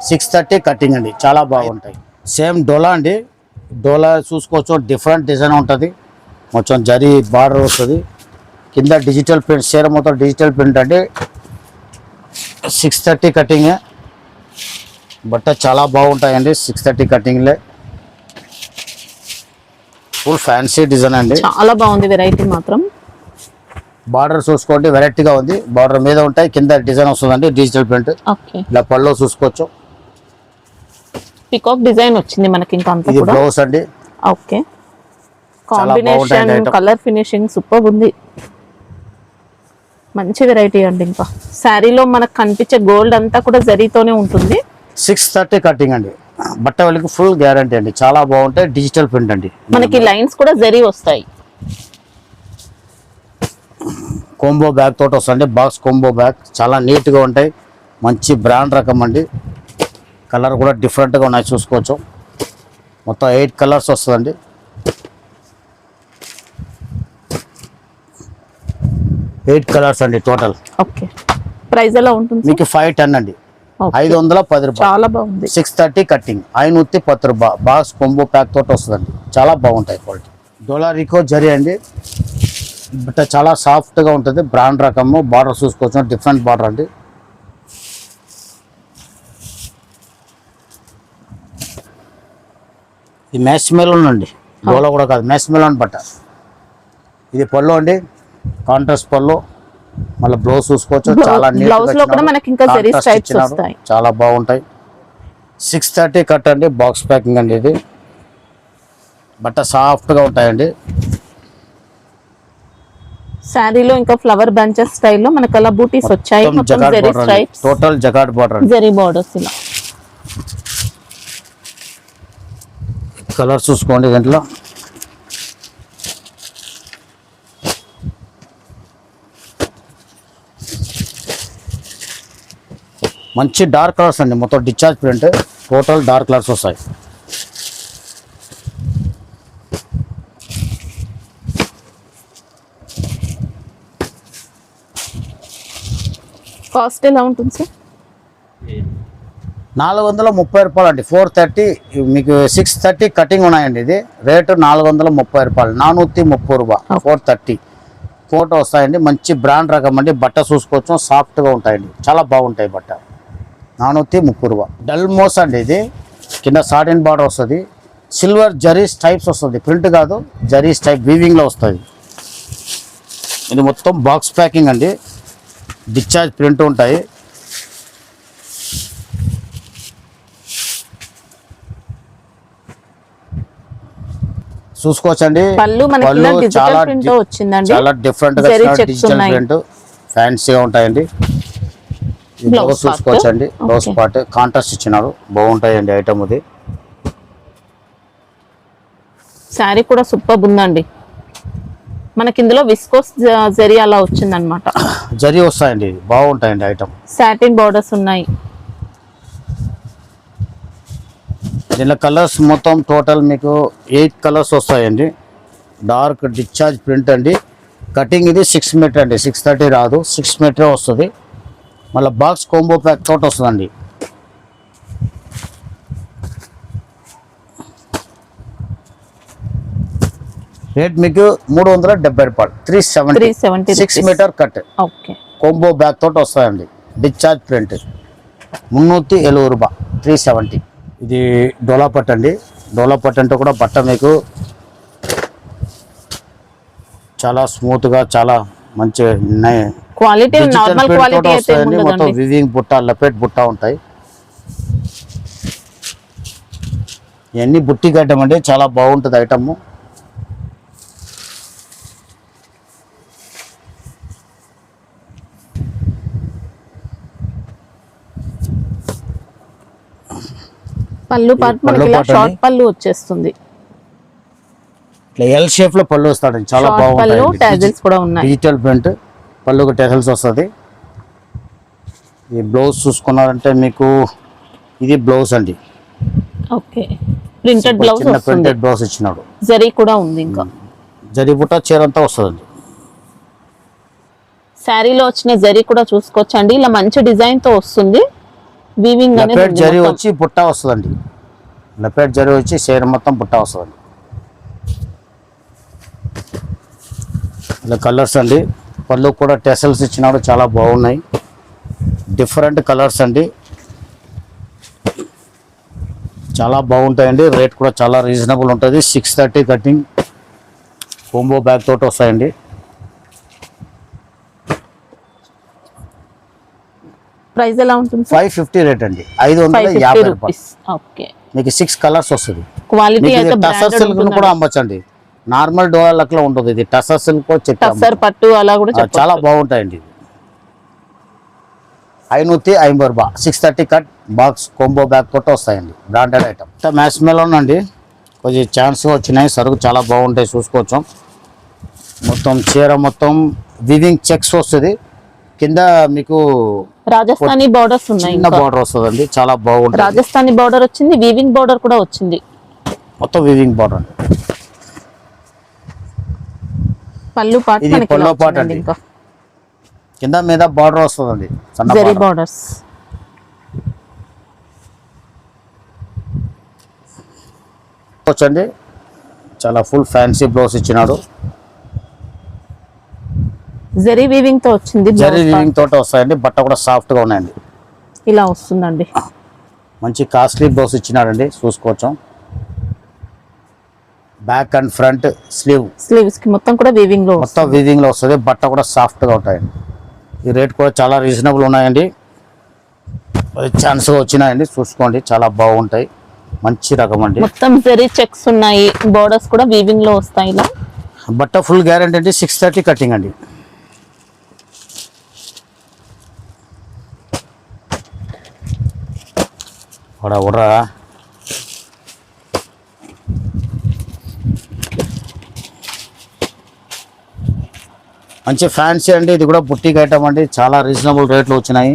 630 కటింగ్ అండి. చాలా బాగుంటాయి. సేమ్ డోలా అండి. డోలా చూసుకోవచ్చు. డిఫరెంట్ డిజైన్ ఉంటుంది. మొత్తం జరీ బార్డర్ వస్తుంది. కింద డిజిటల్ ప్రింట్. చీర మొత్తం డిజిటల్ ప్రింట్ అండి. 630 కటింగ్. బట్ట చాలా బాగుంటాయండి. 630 కటింగ్లే. ఫుల్ ఫ్యాన్సీ డిజైన్ అండి. చాలా బాగుంది. వెరైటీ మాత్రం. బార్డర్ చూసుకోండి. వెరైటీగా ఉంది. బార్డర్ మీద ఉంటాయి. కింద డిజైన్ వస్తుందండి. Digital print. ఇలా పళ్ళు చూసుకోవచ్చు. పికాక్ డిజైన్ వచ్చింది మనకి. ఇంకా అంతా కూడా బ్లౌజ్ అండి. Okay, combination colour finishing super ఉంది. మంచి వెరైటీ అండి. ఇంకా శారీలో మనకు కనిపించే గోల్డ్ అంతా కూడా జరీతోనే ఉంటుంది. 630 కటింగ్ అండి. బట్ట వాళ్ళకి ఫుల్ గ్యారంటీ అండి. చాలా బాగుంటాయి. డిజిటల్ ప్రింట్ అండి. మనకి లైన్స్ కూడా జరీ వస్తాయి. కోంబో బ్యాగ్ తోటి వస్తుంది. బాక్స్ కోంబో బ్యాగ్ చాలా నీట్గా ఉంటాయి. మంచి బ్రాండ్ రకం అండి. కలర్ కూడా డిఫరెంట్గా ఉన్నాయి. చూసుకోవచ్చు. మొత్తం 8 కలర్స్ వస్తుందండి. 8 కలర్స్ అండి టోటల్. ఓకే, ప్రైస్ ఎలా ఉంటుంది? మీకు 510 అండి. 510 రూపాయలు. చాలా బాగుంది. 630 కటింగ్. 510 రూపాయలు. బాక్స్ కోంబో ప్యాక్ తోటి వస్తుందండి. చాలా బాగుంటాయి క్వాలిటీ. డోలా రికో జరీ అండి. బట్ చాలా సాఫ్ట్గా ఉంటుంది. బ్రాండ్ రకము. బార్డర్ చూసుకోవచ్చు. డిఫరెంట్ బార్డర్ అండి. ఇది మ్యాచ్ మెలోన్ అండి, డోలా కూడా కాదు, మ్యాచ్ మెలోన్ బట్ట. ఇది పళ్ళు అండి, కాంట్రాస్ట్ పళ్ళు. మళ్ళీ బ్లౌజ్ చూసుకోవచ్చు, చాలా బ్లౌజ్ లో కూడా మనకి ఇంకా జరీ స్ట్రైప్స్ వస్తాయి, చాలా బాగుంటాయి. 630 కట్ అండి, బాక్స్ ప్యాకింగ్ అండి. ఇది బట్ట సాఫ్ట్ గా ఉంటాయండి. శారీలో ఇంకా ఫ్లవర్ బంచెస్ స్టైల్లో మనకు అలా బూటీస్ వచ్చాయి, మొత్తం zari stripes, total jacquard border, zari borders. ఇలా కలర్ చూసుకోండి, దీంట్లో మంచి డార్క్ కలర్స్ అండి, మొత్తం discharge print, total dark colours వస్తాయి. కాస్ట్ ఎలా ఉంటుంది సార్? 430 రూపాయలు అండి, 430. మీకు 630 కటింగ్ ఉన్నాయండి. ఇది రేటు 430 రూపాయలు, 430 రూపాయలు, 430. ఫోటో వస్తాయండి, మంచి బ్రాండ్ రకం అండి. బట్ట చూసుకోవచ్చు, సాఫ్ట్గా ఉంటాయండి, చాలా బాగుంటాయి బట్ట. 430 రూపాయలు. డల్ మోస్ అండి, ఇది కింద సాటిన్ బార్డర్ వస్తుంది, సిల్వర్ జరీ స్టైప్స్ వస్తుంది, ప్రింట్ కాదు, జరీ స్టైప్ వీవింగ్లో వస్తుంది. ఇది మొత్తం బాక్స్ ప్యాకింగ్ అండి, డిశ్చార్జ్ ప్రింట్ ఉంటాయి. చూసుకోవచ్చండి, పళ్ళు మనకి ఇలా డిజిటల్ ప్రింట్ తో వచ్చిందండి, చాలా డిఫరెంట్ గా డిజిటల్ ప్రింట్ ఫ్యాన్సీగా ఉంటాయండి. బ్లౌజ్ చూసుకోవచ్చండి, బ్లౌజ్ పార్ట్ కాంట్రాస్ట్ ఇచ్చినారు, బాగుంటాయండి ఐటమ్. ఇది శారీ కూడా సూపర్ ఉందండి. మనకి ఇందులో విస్కోస్ జరీ అలా వచ్చిందనమాట, జరీ వస్తాయండి, బాగుంటాయండి ఐటమ్. సాటిన్ బోర్డర్స్ ఉన్నాయి. దీనిలో కలర్స్ మొత్తం టోటల్ మీకు 8 కలర్స్ వస్తాయండి. డార్క్ డిశ్చార్జ్ ప్రింట్ అండి. కటింగ్ ఇది 6 మీటర్ అండి, 630 రాదు, 6 మీటర్ వస్తుంది. మళ్ళీ బాక్స్ కాంబో ప్యాక్ తోటి వస్తుందండి. రేట్ మీకు 370 రూపాయలు, 370, 6 మీటర్ కట్, కాంబో బ్యాగ్ తోటి వస్తాయండి. డిశ్చార్జ్ ప్రింట్ 370 రూపాయలు, 370. ఇది డోలా పట్టు అండి. డోలా పట్టు అంటే కూడా బట్ట మీకు చాలా స్మూత్గా, చాలా మంచి క్వాలిటీ, నార్మల్ క్వాలిటీ అయితే మొత్తం వివింగ్ బుట్ట, లపెట్ బుట్ట ఉంటాయి. ఇవన్నీ బుట్టి గడ్డం అండి, చాలా బాగుంటుంది ఐటమ్. పళ్ళు పాటు మనకి ఇలా షార్ట్ పళ్ళు వచ్చేస్తుంది, ఇట్లా ఎల్ షేప్ లో పళ్ళు వస్తాడండి, చాలా బాగుంటుంది. టాజిల్స్ కూడా ఉన్నాయి, డిజిటల్ ప్రింట్ పళ్ళుకు టెజల్స్ వస్తుంది. ఈ బ్లౌజ్ చూసుకున్నారంటే మీకు ఇది బ్లౌజ్ అండి, ఓకే, ప్రింటెడ్ బ్లౌజ్ వస్తుంది, ప్రింటెడ్ బ్లౌజ్ ఇచ్చినాడు, జరీ కూడా ఉంది, ఇంకా జరీ బుట్ట చీర అంతా వస్తుందండి. శారీలో వచ్చిన జరీ కూడా చూసుకోవచ్చండి, ఇలా మంచి డిజైన్ తో వస్తుంది. వీవింగ్ లపెట్ జరీ వచ్చి బుట్ట వస్తుందండి, లపెట్ జరీ వచ్చి చీర మొత్తం బుట్ట వస్తుందండి. ఇలా కలర్స్ అండి, పళ్ళు కూడా టెసల్స్ ఇచ్చినాడు, చాలా బాగున్నాయి, డిఫరెంట్ కలర్స్ అండి, చాలా బాగుంటాయండి. రేట్ కూడా చాలా రీజనబుల్ ఉంటుంది. 630 కటింగ్, కోంబో బ్యాగ్ తోటి వస్తాయండి. ప్రైస్ ఎలా ఉంటుంది? 550 రేట్ అండి, 550 రూపాయలు. ఓకే, మీకు 6 కలర్స్ వస్తుంది. క్వాలిటీ అయితే టసర్ సిల్క్ కూడా అమ్మచ్చండి, నార్మల్ డోలాలో ఉంటుంది. ఇది టసర్ సిల్క్, టసర్ పట్టు అలా కూడా చాలా బాగుంటాయండి. 550 రూపాయలు, 630 కట్, బాక్స్ కాంబో బ్యాగ్ తోటి వస్తాయండి, బ్రాండెడ్ ఐటమ్. మ్యాచ్ మెలోన్ అండి, కొంచెం ఛాన్స్ వచ్చినాయి, సరుకు చాలా బాగుంటాయి, చూసుకోవచ్చు. మొత్తం చీర మొత్తం వివింగ్ చెక్స్ వస్తుంది, కింద మీకు రాజస్థానీ బోర్డర్స్ ఉన్నాయి, చిన్న బోర్డర్ వస్తుందండి, చాలా బాగుంటుంది. రాజస్థానీ బోర్డర్ వచ్చింది, వీవింగ్ బోర్డర్ కూడా వచ్చింది, మొత్తం వీవింగ్ బోర్డర్ అండి. పళ్ళు పార్ట్ ఇది పళ్ళు పార్ట్ అండి, కింద మీద బార్డర్ వస్తుందండి, జరీ బోర్డర్స్. వచ్చండి, చాలా ఫుల్ ఫ్యాన్సీ బ్లౌజ్ ఇచ్చినాడు, జరీ వీవింగ్ తో వచ్చింది, జరీ వీవింగ్ తోటి వస్తాయండి. బట్ట కూడా సాఫ్ట్ గా ఉన్నాయండి, ఇలా వస్తుందండి. మంచి కాస్ట్లీ బ్లౌజ్ ఇచ్చినాడండి, చూసుకోవచ్చు. బ్యాక్ అండ్ ఫ్రంట్ స్లీవ్స్ కి మొత్తం కూడా వీవింగ్ లో మొత్తం వీవింగ్ లో వస్తుంది. బట్ట కూడా సాఫ్ట్ గా ఉంటాయండి. ఈ రేట్ కూడా చాలా రీజనబుల్ ఉన్నాయండి. ఛాన్స్ వచ్చినాయండి, చూసుకోండి. చాలా బాగుంటాయి, మంచి రకం అండి. మొత్తం జరీ చెక్స్ ఉన్నాయి, బోర్డర్స్ కూడా వీవింగ్ లో వస్తాయి. ఇలా బట్ట ఫుల్ గ్యారెంటీ అండి. 630 కటింగ్ అండి. ఉడరా మంచి ఫ్యాన్సీ అండి. ఇది కూడా బుట్టిక్ ఐటమ్ అండి. చాలా రీజనబుల్ రేట్లు వచ్చినాయి.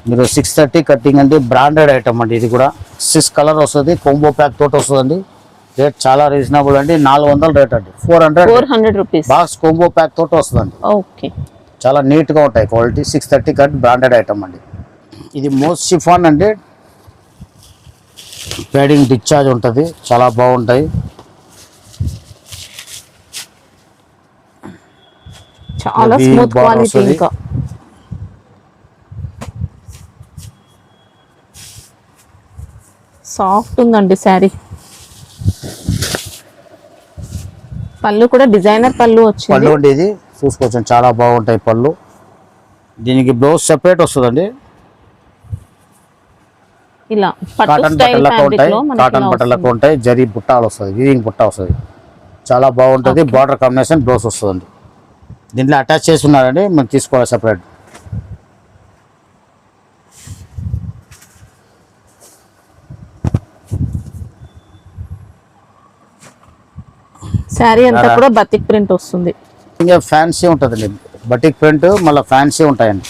మీరు 630 కట్టింగ్ అండి. బ్రాండెడ్ ఐటమ్ అండి. ఇది కూడా 6 కలర్ వస్తుంది, కొంబో ప్యాక్ తోటి వస్తుందండి. రేట్ చాలా రీజనబుల్ అండి. 400 రేట్ అండి. 400 రూపీస్ బాక్స్ కొంబో ప్యాక్ తోటి వస్తుందండి. ఓకే, చాలా నీట్ గా ఉంటాయి క్వాలిటీ. 630 కట్ బ్రాండెడ్ ఐటమ్ అండి. ఇది మోస్ట్ షిఫాన్ అండి. ప్యాడింగ్ డిశ్చార్జ్ ఉంటుంది, చాలా బాగుంటాయి. చాలా స్మూత్ క్వాలిటీ. ఇంకా సాఫ్ట్ ఉందండి శారీ. పళ్ళు కూడా డిజైనర్ పళ్ళు వచ్చింది. పళ్ళు అండి ఇది చూసుకోవచ్చు, చాలా బాగుంటాయి పళ్ళు. దీనికి బ్లౌజ్ సెపరేట్ వస్తుందండి. ఇలా కాటన్ బట్టలకు ఉంటాయి, కాటన్ బట్టలకు ఉంటాయి. జరీ బుట్టాలు వస్తుంది, వీవింగ్ బుట్ట వస్తుంది. చాలా బాగుంటుంది. బార్డర్ కాంబినేషన్ బ్లౌజ్ వస్తుందండి. దీంట్లో అటాచ్ చేసి ఉన్నారండి, మనం తీసుకోవాలి సెపరేట్. శారీ అంతా కూడా బతిక్ ప్రింట్ వస్తుంది. ఇంకా ఫ్యాన్సీ ఉంటుందండి. బటిక్ ప్రింట్ మళ్ళీ ఫ్యాన్సీ ఉంటాయండి.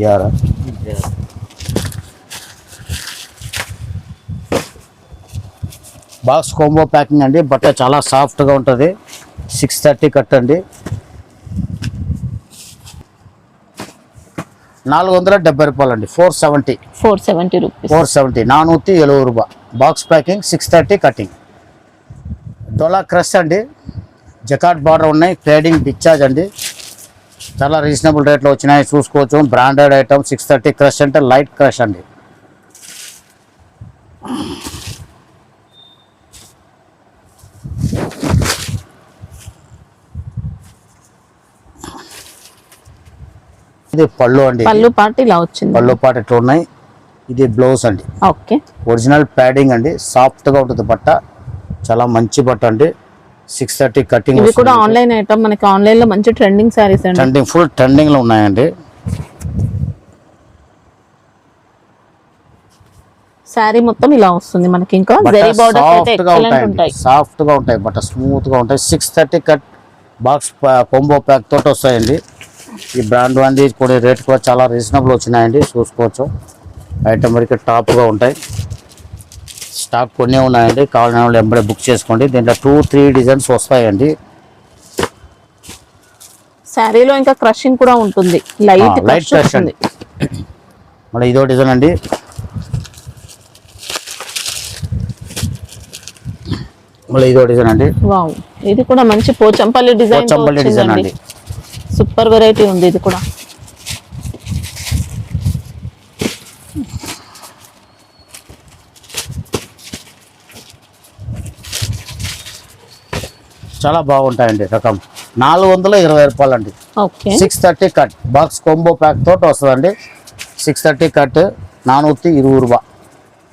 యారా బాక్స్ కాంబో ప్యాకింగ్ అండి. బట్ట చాలా సాఫ్ట్గా ఉంటుంది. 630 కట్ అండి. 470 రూపాయలు అండి. 470 రూపీస్. 470 470 రూపాయ. Box packing 630 cutting. డోలా క్రష్ అండి. జకాట్ బార్డర్ ఉన్నాయి. ట్రేడింగ్ డిశ్చార్జ్ అండి. చాలా రీజనబుల్ రేట్లో వచ్చినాయి, చూసుకోవచ్చు. Branded item. 630 క్రష్ అంటే లైట్ క్రష్ అండి. ఇది పళ్ళు అండి. పళ్ళు పాటు ఇలా వచ్చింది. పళ్ళు పాటు ఎట్లా ఉన్నాయి. ఇది బ్లౌజ్ అండి. ఓకే, ఒరిజినల్ ప్యాడింగ్ అండి. సాఫ్ట్ గా ఉంటుంది బట్ట, చాలా మంచి బట్ట అండి. 630 కటింగ్. ఇవి కూడా ఆన్లైన్ ఐటమ్. మనకి ఆన్లైన్ లో మంచి ట్రెండింగ్ సారీస్ అండి. ట్రెండింగ్, ఫుల్ ట్రెండింగ్ లో ఉన్నాయండి. శారీ మొత్తం ఇలా వస్తుంది మనకి. ఇంకా జరీ బోర్డర్స్ అయితే ఎక్సలెంట్ ఉంటాయి. సాఫ్ట్ గా ఉంటాయి బట్ట, స్మూత్ గా ఉంటాయి. 630 కట్ బాక్స్ కొంబో ప్యాక్ తోటి వస్తాయండి. ఈ బ్రాండ్ అండి. కూడా రేట్ కూడా చాలా రీజనబుల్ వచ్చినాయండి, చూసుకోవచ్చు. ఐటమ్ వరకు టాప్ గా ఉంటాయి. స్టాక్ కొన్ని ఉన్నాయండి. కావాలనే వాళ్ళు ఎంబడే బుక్ చేసుకోండి. దీంట్లో 2-3 డిజైన్స్ వస్తాయండి. శారీలో ఇంకా క్రషింగ్ కూడా ఉంటుంది. లైట్ క్రష్ అండి. మళ్ళీ ఇదో డిజైన్ అండి. మళ్ళీ ఇదో డిజైన్ అండి. వావ్, ఇది కూడా మంచి పోచంపల్లి డిజైన్ అండి. సూపర్ వెరైటీ ఉంది ఇది కూడా. చాలా బాగుంటాయండి రకం. 420 రూపాయలు అండి. 630 కట్ బాక్స్ కొంబో ప్యాక్ తోటి వస్తుందండి. 630 కట్ 420 రూపాయ.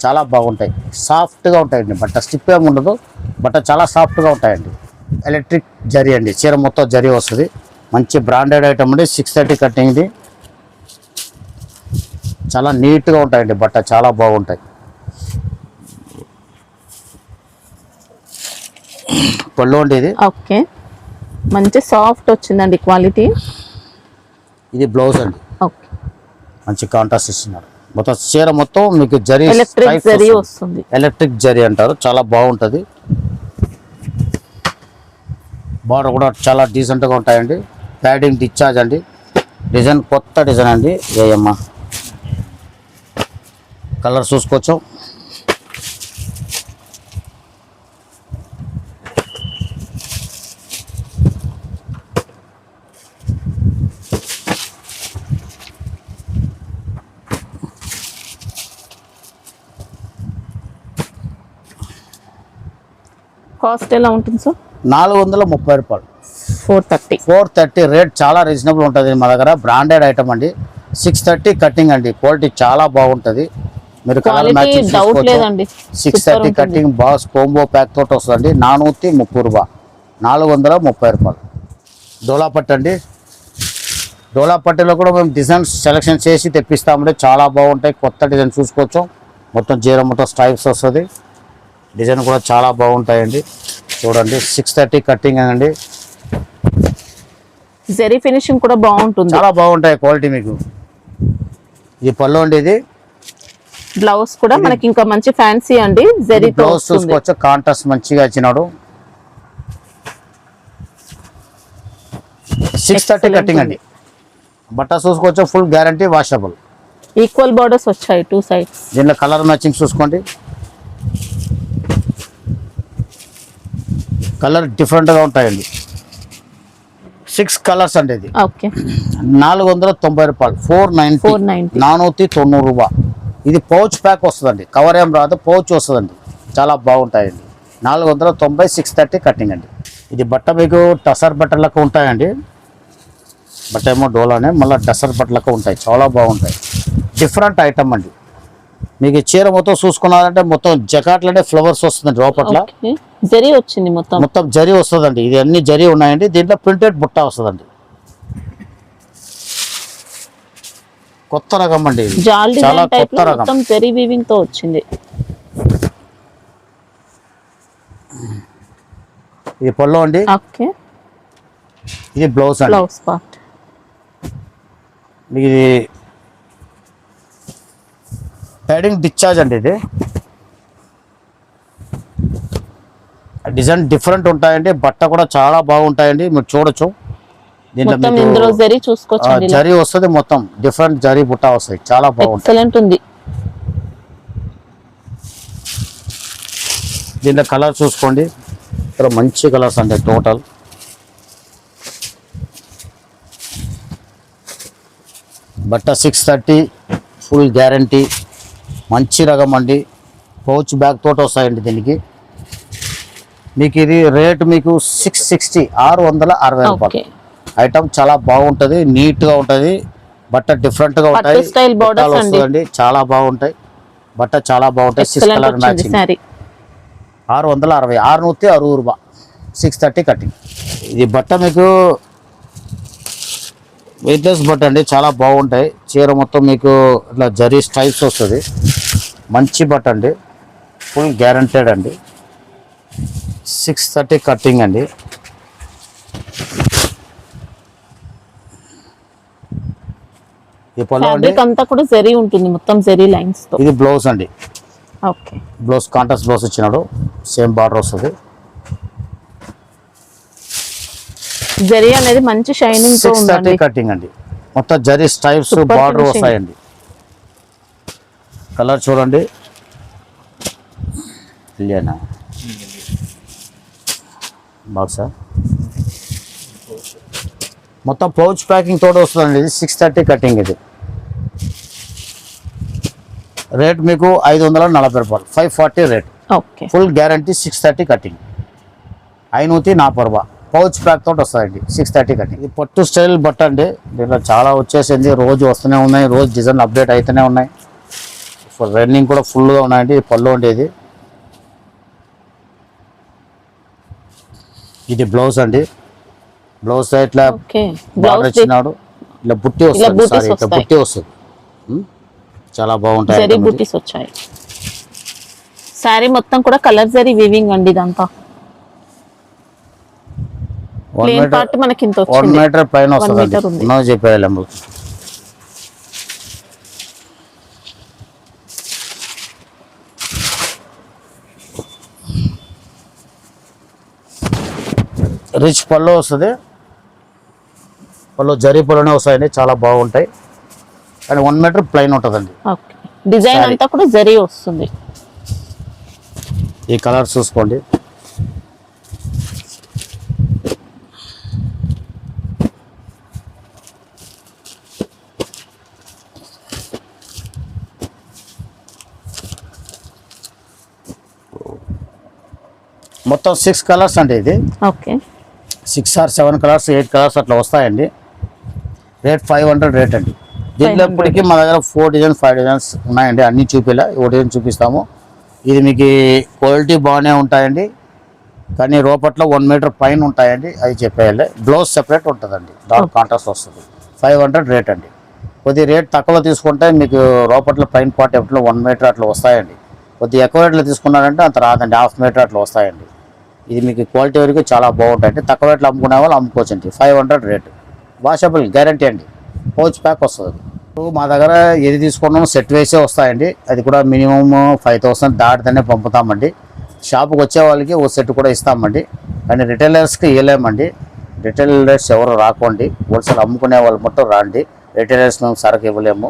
చాలా బాగుంటాయి, సాఫ్ట్గా ఉంటాయండి. బట్ట స్టిప్ ఏమి ఉండదు, బట్ట చాలా సాఫ్ట్గా ఉంటాయండి. ఎలక్ట్రిక్ జరీ అండి. చీర మొత్తం జరీ వస్తుంది. మంచి బ్రాండెడ్ ఐటమ్ అండి. 630 కట్టింగ్ ఇది. చాలా నీట్గా ఉంటాయండి బట్ట, చాలా బాగుంటాయి. పళ్ళు అండి ఇది. ఓకే, మంచి సాఫ్ట్ వచ్చిందండి క్వాలిటీ. ఇది బ్లౌజ్ అండి. ఓకే, మంచి కాంట్రాస్ట్ ఇస్తున్నారు. మొత్తం చీర మొత్తం మీకు జరీ వస్తుంది. ఎలక్ట్రిక్ జరీ అంటారు. చాలా బాగుంటుంది. బార్డర్ కూడా చాలా డీసెంట్గా ఉంటాయండి. ప్యాడింగ్ డిశ్చార్జ్ అండి. డిజైన్ కొత్త డిజైన్ అండి. ఏయమ్మా కలర్ చూసుకోవచ్చు. కాస్ట్ ఎలా ఉంటుంది సార్? 430 రూపాయలు. 430. 430 రేట్ చాలా రీజనబుల్ ఉంటుంది మా దగ్గర. బ్రాండెడ్ ఐటమ్ అండి. 630 కటింగ్ అండి. క్వాలిటీ చాలా బాగుంటుంది. మీరు కలర్ క్వాలిటీ మ్యాచింగ్ డౌట్ లేదండి. 630 కటింగ్ బాక్స్ కోంబో ప్యాక్ తోటి వస్తుందండి. 430 రూపాయలు. 430 రూపాయలు. డోలా పట్టు అండి. డోలా పట్టులో కూడా మేము డిజైన్స్ సెలెక్షన్ చేసి తెప్పిస్తామండి. చాలా బాగుంటాయి. కొత్త డిజైన్ చూసుకోవచ్చు. మొత్తం జీరో మొత్తం స్టైప్స్ వస్తుంది. డిజైన్ కూడా చాలా బాగుంటాయండి. చూడండి 630 కటింగ్ అండి. జరీ ఫినిషింగ్ కూడా బాగుంటుంది. చాలా బాగుంటాయి క్వాలిటీ మీకు. ఇది పళ్ళు అండి. ఇది బ్లౌజ్ కూడా మనకి ఇంకా మంచి ఫ్యాన్సీ అండి. జరీ బ్లౌజ్ చూసుకోవచ్చు. కాంట్రాస్ట్ మంచిగా ఇచ్చినాడు. 630 కటింగ్ అండి. బట్ట చూసుకోవచ్చు. Full guarantee washable. Equal borders వచ్చాయి 2 సైడ్స్. దీనిలో కలర్ మ్యాచింగ్ చూసుకోండి. కలర్ డిఫరెంట్గా ఉంటాయండి. 6 కలర్స్ అండి. ఇది ఓకే. 490 రూపాయలు. 490. 490 రూపాయలు. ఇది పౌచ్ ప్యాక్ వస్తుందండి. కవర్ ఏం రాదు, పౌచ్ వస్తుందండి. చాలా బాగుంటాయండి. 490. 630 కటింగ్ అండి. ఇది బట్ట మీకు టసర్ బట్టలకు ఉంటాయండి. బట్ట ఏమో డోలానే, మళ్ళీ టసర్ బట్టలకు ఉంటాయి. చాలా బాగుంటాయి. డిఫరెంట్ ఐటమ్ అండి. మీకు చీర మొత్తం చూసుకున్నారంటే మొత్తం జకాట్లనే ఫ్లవర్స్ వస్తుందండి. లోపట్ల జరీ వచ్చింది. మొత్తం జరీ వస్తుందండి. ఇది అన్ని జరీ ఉన్నాయండి. దీంట్లో ప్రింటెడ్ బుట్ట వస్తుందండి. కొత్త రకం అండి. చాలా కొత్త రకం. మొత్తం జరీ వీవింగ్ తో వచ్చింది. ఇది పళ్ళు అండి. ఓకే. ఇది బ్లౌజ్ అండి. Blouse part. ఇది హెడింగ్ డిశ్చార్జ్ అండి. ఇది డిజైన్ డిఫరెంట్ ఉంటాయండి. బట్ట కూడా చాలా బాగుంటాయండి. మీరు చూడొచ్చు. మొత్తం ఇందులో జరీ చూసుకోవచ్చు. జరీ వస్తుంది. మొత్తం డిఫరెంట్ జరీ బుట్ట వస్తాయి. చాలా బాగుంటుంది. ఎక్సలెంట్ ఉంది. దీంట్లో కలర్ చూసుకోండి. ఇక్కడ మంచి కలర్స్ అండి. టోటల్ బట్ట 630 ఫుల్ గ్యారంటీ. మంచి రకం అండి. పౌచ్ బ్యాగ్ తోటి వస్తాయండి. దీనికి మీకు ఇది రేట్ మీకు 660. 660 రూపాయలు. ఐటమ్ చాలా బాగుంటుంది. నీట్గా ఉంటుంది. బట్ట డిఫరెంట్గా ఉంటాయి. వస్తుందండి. చాలా బాగుంటాయి. బట్ట చాలా బాగుంటాయి. 6 కలర్ మ్యాచింగ్. 660. 660 రూపాయలు. 630 కటింగ్. ఇది బట్ట మీకు వెయిట్లెస్ బట్ట అండి. చాలా బాగుంటాయి. చీర మొత్తం మీకు ఇట్లా జరీ స్టైల్స్ వస్తుంది. మంచి బట్ట అండి. ఫుల్ గ్యారంటెడ్ అండి. 630 కటింగ్ అండి. ఈ పళ్ళు అండి. అంతా కూడా జరీ ఉంటుంది. మొత్తం జరీ లైన్స్ తో. ఇది బ్లౌజ్ అండి. ఓకే. బ్లౌజ్ కాంట్రాస్ట్ బ్లౌజ్ ఇచ్చినాడు. సేమ్ బార్డర్ వస్తుంది. జరీ అనేది మంచి షైనింగ్ తో ఉందండి. 630 కటింగ్ అండి. మొత్తం జరీ స్టైల్స్ బార్డర్ వస్తాయండి. కలర్ చూడండి. ఇల్లేనా బాక్సా? మొత్తం పౌచ్ ప్యాకింగ్ తోటి వస్తుందండి. ఇది 630 కటింగ్. ఇది రేట్ మీకు 540 రూపాయలు. 540 rate. Okay. Full guarantee. 630 cutting. 540 రూపాయలు. పౌచ్ ప్యాక్ తోటి వస్తాయండి. 630 కటింగ్. ఇది పట్టు స్టైల్ బట్ట అండి. దీంట్లో చాలా వచ్చేసింది. రోజు వస్తూనే ఉన్నాయి. రోజు డిజైన్ అప్డేట్ అవుతూనే ఉన్నాయి. రన్నింగ్ కూడా ఫుల్గా ఉన్నాయండి. పళ్ళు ఉండేది. ఇది బ్లౌజ్ అండి. బ్లౌజ్ ఇట్లా బార్డర్ ఇచ్చినాడు. ఇలా బుట్టి వస్తుంది. సారీ ఇట్లా బుట్టి వస్తుంది. చాలా బాగుంటాయి. జరీ బుట్టీస్ వచ్చాయి. సారీ మొత్తం కూడా కలర్ జరీ వీవింగ్ అండి. ఇదంతా 1 మీటర్ పైన వస్తుంది. చెప్పేయాలి. రిచ్ పళ్ళు వస్తుంది. పళ్ళు జరీ పళ్ళునే వస్తాయండి. చాలా బాగుంటాయి. కానీ 1 మీటర్ ప్లైన్ ఉంటుందండి. డిజైన్ అంతా కూడా జరీ వస్తుంది. ఈ కలర్ చూసుకోండి. మొత్తం 6 కలర్స్ అండి. ఇది ఓకే 6 or 7 కలర్స్ 8 కలర్స్ అట్లా వస్తాయండి. రేట్ 500 రేట్ అండి. దీంట్లో ఇప్పటికీ మా దగ్గర 4 డిజైన్స్ 5 డిజైన్స్ ఉన్నాయండి. అన్ని చూపిలా ఒక డిజైన్ చూపిస్తాము. ఇది మీకు క్వాలిటీ బాగానే ఉంటాయండి, కానీ రోపట్లో 1 మీటర్ పైన ఉంటాయండి. అది చెప్పేయాలి. బ్లౌజ్ సెపరేట్ ఉంటుందండి, డార్క్ కాంట్రాస్ట్ వస్తుంది. 500 రేట్ అండి. కొద్ది రేట్ తక్కువ తీసుకుంటే మీకు రోపట్ల పైన పార్ట్ ఎప్పుడు 1 మీటర్ అట్లా వస్తాయండి. కొద్దిగా ఎక్కువ రేట్లో తీసుకున్నారంటే అంత రాదండి, 1/2 మీటర్ అట్లా వస్తాయండి. ఇది మీకు క్వాలిటీ వరకు చాలా బాగుంటాయండి. తక్కువ రేట్లు అమ్ముకునే వాళ్ళు అమ్ముకోవచ్చండి. 500 రేటు. వాషబుల్ గ్యారంటీ అండి. పౌచ్ ప్యాక్ వస్తుంది. మా దగ్గర ఏది తీసుకున్నామో సెట్ వేసే వస్తాయండి. అది కూడా మినిమం 5000 దాటితేనే పంపుతామండి. షాపుకి వచ్చే వాళ్ళకి ఓ సెట్ కూడా ఇస్తామండి, కానీ రిటైలర్స్కి ఇవ్వలేమండి. రిటైలర్స్ ఎవరు రాకండి, హోల్సేల్ అమ్ముకునే వాళ్ళు మొత్తం రాండి. రిటైలర్స్ మేము సరుకు ఇవ్వలేము.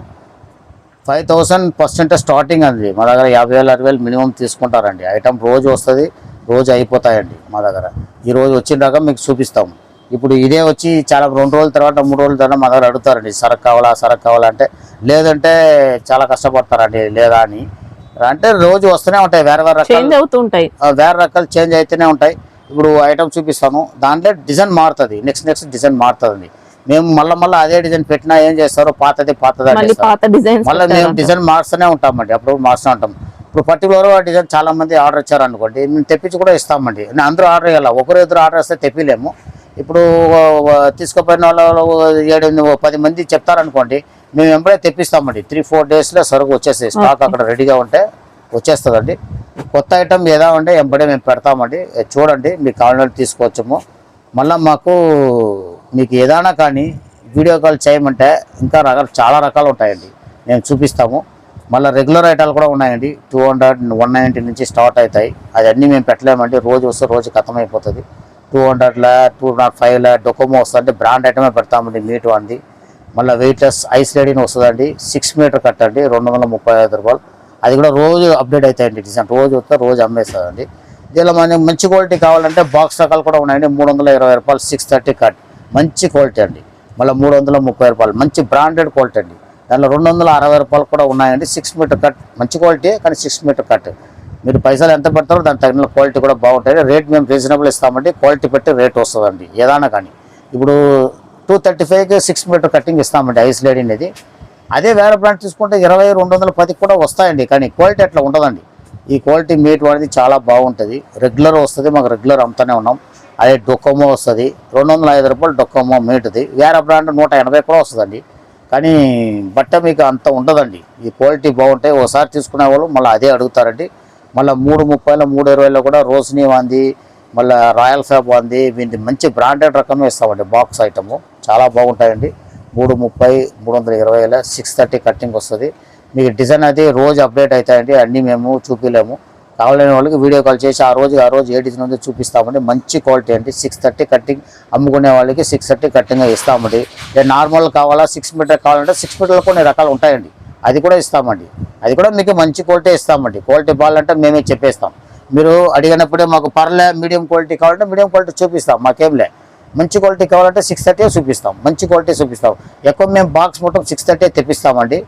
5000% స్టార్టింగ్ అండి. మా దగ్గర 50,000 60,000 మినిమం తీసుకుంటారండి. ఐటమ్ రోజు వస్తుంది, రోజు అయిపోతాయండి. మా దగ్గర ఈ రోజు వచ్చిన రకం మీకు చూపిస్తాము. ఇప్పుడు ఇదే వచ్చి చాలా 2 రోజుల తర్వాత 3 రోజుల తర్వాత మా దగ్గర అడుగుతారండి, సరుకు కావాలా అంటే, లేదంటే చాలా కష్టపడతారండి. లేదా అని అంటే రోజు వస్తూనే ఉంటాయి, వేరే రకాలు చేంజ్ అవుతూ ఉంటాయి, వేరే రకాలు చేంజ్ అయితేనే ఉంటాయి. ఇప్పుడు ఐటమ్ చూపిస్తాను, దాంట్లో డిజైన్ మారుతుంది, నెక్స్ట్ డిజైన్ మారుతుంది. మేము మళ్ళీ అదే డిజైన్ పెట్టినా ఏం చేస్తారు, పాతది మళ్ళీ మేము డిజైన్ మారుస్తూనే ఉంటామండి. అప్పుడు మారుస్తూనే ఉంటాం. ఇప్పుడు పర్టికులర్ డిజైన్ చాలా మంది ఆర్డర్ ఇచ్చారనుకోండి, మేము తెప్పించి కూడా ఇస్తామండి. అందరూ ఆర్డర్ ఇవ్వాలి, ఒకరు ఇద్దరు ఆర్డర్ ఇస్తే తెప్పిలేము. ఇప్పుడు తీసుకుపోయిన వాళ్ళు 7-10 మంది చెప్తారనుకోండి, మేము వెంబడే తెప్పిస్తామండి. 3-4 డేస్లో సరుకు వచ్చేస్తాయి. స్టాక్ అక్కడ రెడీగా ఉంటే వచ్చేస్తుందండి. కొత్త ఐటమ్ ఏదా ఉంటే వెంబడే మేము పెడతామండి. చూడండి, మీకు కావాలని తీసుకోవచ్చాము. మళ్ళీ మీకు ఏదైనా కానీ వీడియో కాల్ చేయమంటే ఇంకా చాలా రకాలు ఉంటాయండి, మేము చూపిస్తాము. మళ్ళీ రెగ్యులర్ ఐటాలు కూడా ఉన్నాయండి. 200 190 నుంచి స్టార్ట్ అవుతాయి. అది అన్నీ మేము పెట్టలేమండి. రోజు వస్తే రోజు ఖతం అయిపోతుంది. 200 205 డొకోమో వస్తుంది, బ్రాండ్ ఐటమే పెడతామండి. మీటు అంది. మళ్ళీ వెయిట్లెస్ ఐస్ లేడీని వస్తుందండి. 6 మీటర్ కట్టండి, 235 రూపాయలు. అది కూడా రోజు అప్డేట్ అవుతాయండి. డిజైన్ రోజు వస్తే రోజు అమ్మేస్తుందండి. దీనిలో మనకి మంచి క్వాలిటీ కావాలంటే బాక్స్ రకాలు కూడా ఉన్నాయండి. 320 రూపాయలు 630 కట్, మంచి క్వాలిటీ అండి. మళ్ళీ 330 రూపాయలు మంచి బ్రాండెడ్ క్వాలిటీ అండి. దానిలో 260 రూపాయలు కూడా ఉన్నాయండి. 6 మీటర్ కట్ మంచి క్వాలిటీ, కానీ 6 మీటర్ కట్. మీరు పైసలు ఎంత పెడతారో దాని తగిన క్వాలిటీ కూడా బాగుంటుంది. రేట్ మేము రీజనబుల్ ఇస్తామండి. క్వాలిటీ పెట్టి రేట్ వస్తుందండి ఏదైనా కానీ. ఇప్పుడు 235కి 6 మీటర్ కటింగ్ ఇస్తామండి ఐస్ లేడీ అనేది. అదే వేరే బ్రాండ్ తీసుకుంటే 20-210 కూడా వస్తాయండి, కానీ క్వాలిటీ అట్లా ఉండదండి. ఈ క్వాలిటీ మీట్ అనేది చాలా బాగుంటుంది. రెగ్యులర్ వస్తుంది, మాకు రెగ్యులర్ అమ్ముతూనే ఉన్నాం. అదే డొకోమో వస్తుంది, 205 రూపాయలు డొకోమో మీటుది. వేరే బ్రాండ్ 180 కూడా వస్తుందండి, కానీ బట్ట మీకు అంత ఉండదండి. ఈ క్వాలిటీ బాగుంటాయి. ఒకసారి తీసుకునే వాళ్ళు మళ్ళీ అదే అడుగుతారండి. మళ్ళీ 330 320 కూడా రోజ్నీ వాంది, మళ్ళీ రాయల్ ఫ్యాబ్ వాంది. వీటి మంచి బ్రాండెడ్ రకమే ఇస్తామండి. బాక్స్ ఐటము చాలా బాగుంటాయండి. 330 320 630 కట్టింగ్ వస్తుంది. మీకు డిజైన్ అది రోజు అప్డేట్ అవుతాయండి. అన్నీ మేము చూపించలేము. కావాలని వాళ్ళకి వీడియో కాల్ చేసి ఆ రోజు ఏ డిజైన్ ఉందో చూపిస్తామండి. మంచి క్వాలిటీ అండి. 630 కట్టింగ్ అమ్ముకునే వాళ్ళకి 630 కట్టింగ్ ఇస్తామండి. నార్మల్ కావాలా 6 మీటర్ కావాలంటే 6 మీటర్లో కొన్ని రకాలు ఉంటాయండి, అది కూడా ఇస్తామండి. అది కూడా మీకు మంచి క్వాలిటీ ఇస్తామండి. క్వాలిటీ బాగాలంటే మేమే చెప్పేస్తాం. మీరు అడిగినప్పుడే మాకు పర్లే మీడియం క్వాలిటీ కావాలంటే మీడియం క్వాలిటీ చూపిస్తాం. మాకేంలే మంచి క్వాలిటీ కావాలంటే 630 చూపిస్తాం, మంచి క్వాలిటీ చూపిస్తాం. ఎక్కువ మేము బాక్స్ మొత్తం 630 తెప్పిస్తామండి.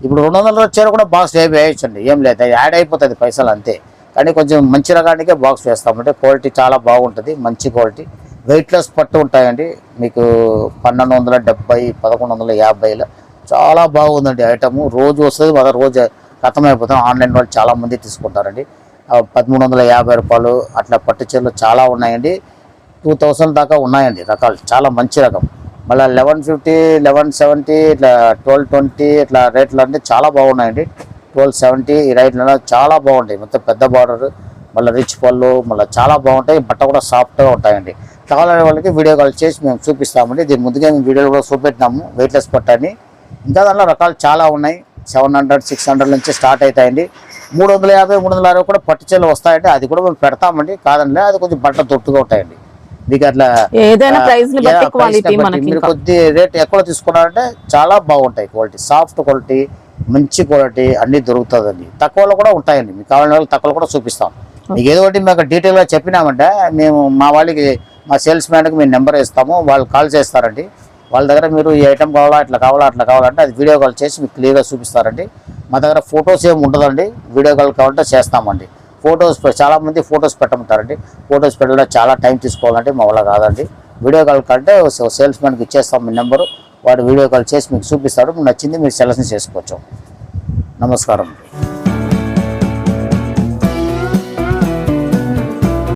ఇప్పుడు 200 చీర కూడా బాక్స్ వేయచ్చండి, ఏం లేదు, యాడ్ అయిపోతుంది పైసలు అంతే. కానీ కొంచెం మంచి రకానికే బాక్స్ వేస్తామంటే క్వాలిటీ చాలా బాగుంటుంది, మంచి క్వాలిటీ. వెయిట్లెస్ పట్టు ఉంటాయండి. మీకు 1270 1150 చాలా బాగుందండి ఐటము. రోజు వస్తుంది, మన రోజు ఖతమైపోతాం. ఆన్లైన్ వాళ్ళు చాలామంది తీసుకుంటారండి. 1350 రూపాయలు అట్లా పట్టు చీరలు చాలా ఉన్నాయండి. 2000 దాకా ఉన్నాయండి రకాలు, చాలా మంచి రకం. మళ్ళీ 1150 1170 ఇట్లా 1220 ఇట్లా రేట్లు అంటే చాలా బాగున్నాయండి. 1270 ఈ రేట్లలో చాలా బాగుంటాయి. మొత్తం పెద్ద బార్డర్, మళ్ళీ రిచ్ పళ్ళు, మళ్ళీ చాలా బాగుంటాయి. బట్ట కూడా సాఫ్ట్గా ఉంటాయండి. కావాలనే వాళ్ళకి వీడియో కాల్ చేసి మేము చూపిస్తామండి. దీని ముందుగా మేము వీడియోలో కూడా చూపెట్టినాము వెయిట్లెస్ పట్టని. ఇంకా దానిలో రకాలు చాలా ఉన్నాయి. 700 600 నుంచి స్టార్ట్ అవుతాయండి. 350 360 కూడా పట్టు చీరలు వస్తాయండి. అది కూడా మేము పెడతామండి, కాదండి. అది కొంచెం బట్ట దొట్టుగా ఉంటాయండి. మీకు అట్లా మీరు కొద్ది రేట్ ఎక్కువ తీసుకున్నారంటే చాలా బాగుంటాయి. క్వాలిటీ సాఫ్ట్ క్వాలిటీ, మంచి క్వాలిటీ అన్నీ దొరుకుతుందండి. తక్కువలో కూడా ఉంటాయండి. మీకు కావాలని వాళ్ళు తక్కువలో కూడా చూపిస్తాం. మీకు ఏదో ఒకటి మీకు డీటెయిల్గా చెప్పినామంటే మేము మా వాళ్ళకి, మా సేల్స్ మ్యాన్కి మేము నెంబర్ ఇస్తాము, వాళ్ళు కాల్ చేస్తారండి. వాళ్ళ దగ్గర మీరు ఈ ఐటమ్ కావాలా అట్లా కావాలంటే అది వీడియో కాల్ చేసి మీకు క్లియర్గా చూపిస్తారండి. మా దగ్గర ఫొటోస్ ఏమి ఉండదండి, వీడియో కాల్ కావాలంటే చేస్తామండి. ఫొటోస్ చాలామంది ఫొటోస్ పెట్టమంటారండి. ఫొటోస్ పెట్టడం చాలా టైం తీసుకోవాలంటే మా వల్ల కాదండి. వీడియో కాల్ కంటే సేల్స్ మ్యాన్కి ఇచ్చేస్తాం మీ నెంబరు, వాడు వీడియో కాల్ చేసి మీకు చూపిస్తాడు. మీకు నచ్చింది మీరు సెలెక్షన్ చేసుకోవచ్చు. నమస్కారం.